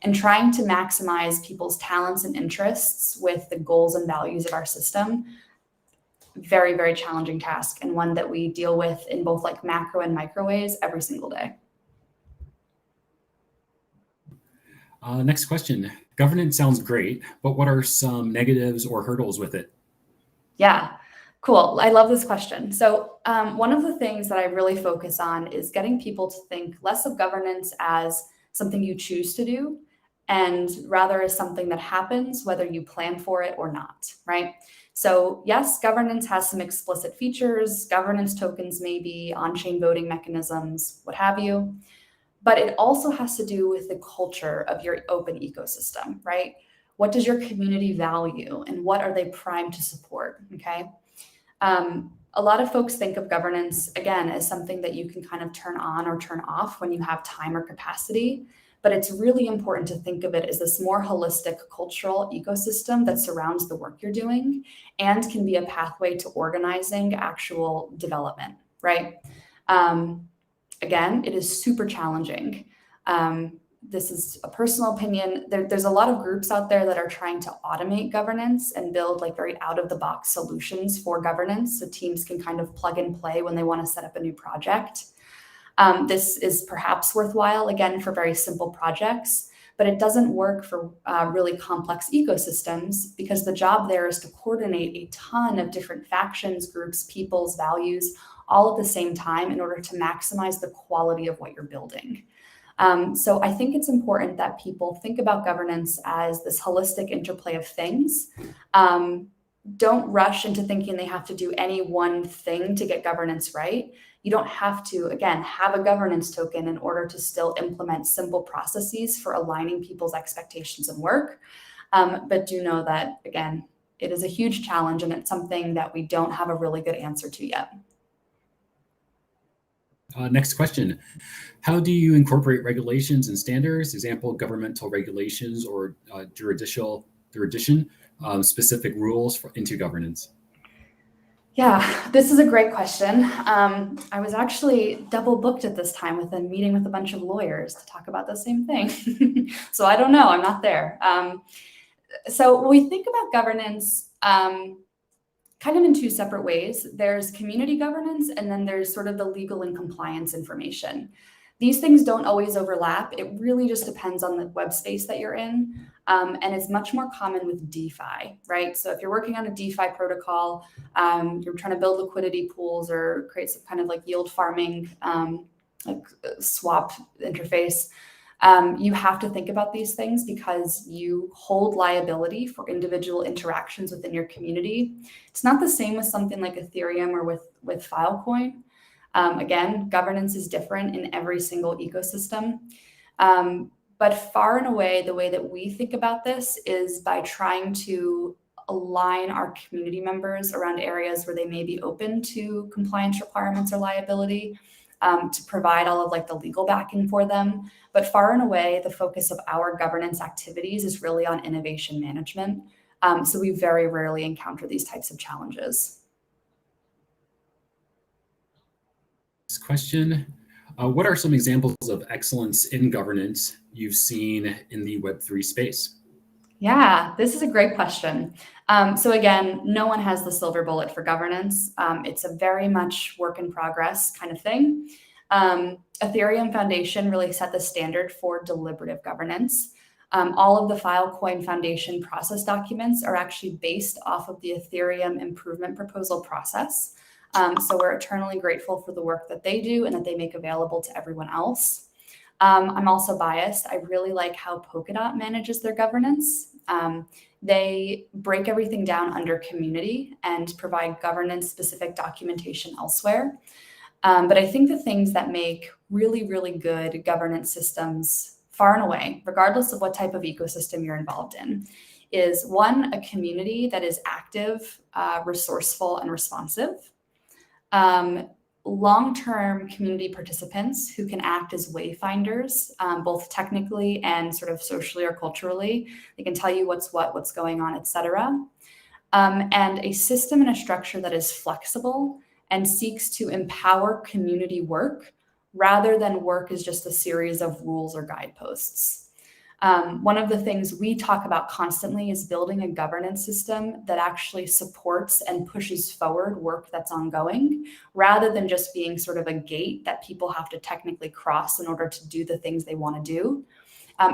And trying to maximize people's talents and interests with the goals and values of our system. Very, very challenging task, and one that we deal with in both like macro and micro ways every single day. Next question. Governance sounds great, but what are some negatives or hurdles with it? Yeah, cool. I love this question. So one of the things that I really focus on is getting people to think less of governance as something you choose to do, and rather as something that happens whether you plan for it or not, right? So yes, governance has some explicit features, governance tokens may be on-chain voting mechanisms, what have you, but it also has to do with the culture of your open ecosystem, right? What does your community value and what are they primed to support, okay? A lot of folks think of governance, again, as something that you can kind of turn on or turn off when you have time or capacity, but it's really important to think of it as this more holistic cultural ecosystem that surrounds the work you're doing and can be a pathway to organizing actual development, right? Again, it is super challenging. This is a personal opinion. There's a lot of groups out there that are trying to automate governance and build like very out-of-the-box solutions for governance so teams can kind of plug and play when they want to set up a new project. This is perhaps worthwhile, again, for very simple projects, but it doesn't work for really complex ecosystems because the job there is to coordinate a ton of different factions, groups, peoples, values, all at the same time in order to maximize the quality of what you're building. So I think it's important that people think about governance as this holistic interplay of things. Don't rush into thinking they have to do any one thing to get governance right. You don't have to, again, have a governance token in order to still implement simple processes for aligning people's expectations and work. But do know that, again, it is a huge challenge and it's something that we don't have a really good answer to yet. Next question. How do you incorporate regulations and standards, example, governmental regulations or jurisdiction, specific rules into governance? Yeah, this is a great question. I was actually double booked at this time with a meeting with a bunch of lawyers to talk about the same thing. So I don't know, I'm not there. So when we think about governance, kind of in two separate ways. There's community governance, and then there's sort of the legal and compliance information. These things don't always overlap. It really just depends on the web space that you're in. And it's much more common with DeFi, right? So if you're working on a DeFi protocol, you're trying to build liquidity pools or create some kind of like yield farming, like swap interface, you have to think about these things because you hold liability for individual interactions within your community. It's not the same with something like Ethereum or with Falcoin. Again, governance is different in every single ecosystem. But far and away, the way that we think about this is by trying to align our community members around areas where they may be open to compliance requirements or liability, to provide all of like the legal backing for them. But far and away, the focus of our governance activities is really on innovation management. So we very rarely encounter these types of challenges. This question, what are some examples of excellence in governance you've seen in the Web3 space? Yeah, this is a great question. So again, no one has the silver bullet for governance. It's a very much work in progress kind of thing. Ethereum Foundation really set the standard for deliberative governance. All of the Filecoin Foundation process documents are actually based off of the Ethereum improvement proposal process. So we're eternally grateful for the work that they do and that they make available to everyone else. I'm also biased. I really like how Polkadot manages their governance. They break everything down under community and provide governance specific documentation elsewhere. But I think the things that make really, really good governance systems far and away, regardless of what type of ecosystem you're involved in, is one, a community that is active, resourceful, and responsive. Long-term community participants who can act as wayfinders, both technically and sort of socially or culturally. They can tell you what's going on, et cetera. And a system and a structure that is flexible and seeks to empower community work rather than work as just a series of rules or guideposts. One of the things we talk about constantly is building a governance system that actually supports and pushes forward work that's ongoing, rather than just being sort of a gate that people have to technically cross in order to do the things they want to do.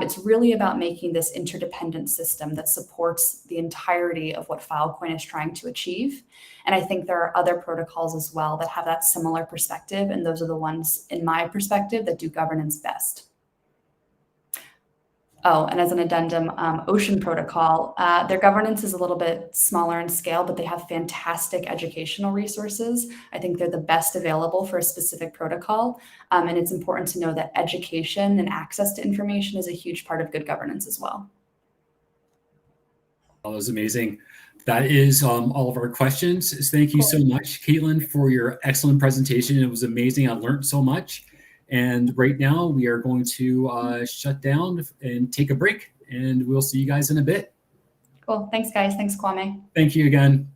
It's really about making this interdependent system that supports the entirety of what Filecoin is trying to achieve. And I think there are other protocols as well that have that similar perspective, and those are the ones, in my perspective, that do governance best. Oh, and as an addendum, Ocean Protocol, their governance is a little bit smaller in scale, but they have fantastic educational resources. I think they're the best available for a specific protocol. And it's important to know that education and access to information is a huge part of good governance as well. Oh, that was amazing. That is all of our questions. Thank you so much, Caitlin, for your excellent presentation. It was amazing. I learned so much. And right now we are going to shut down and take a break, and we'll see you guys in a bit. Cool. Thanks, guys. Thanks, Kwame. Thank you again.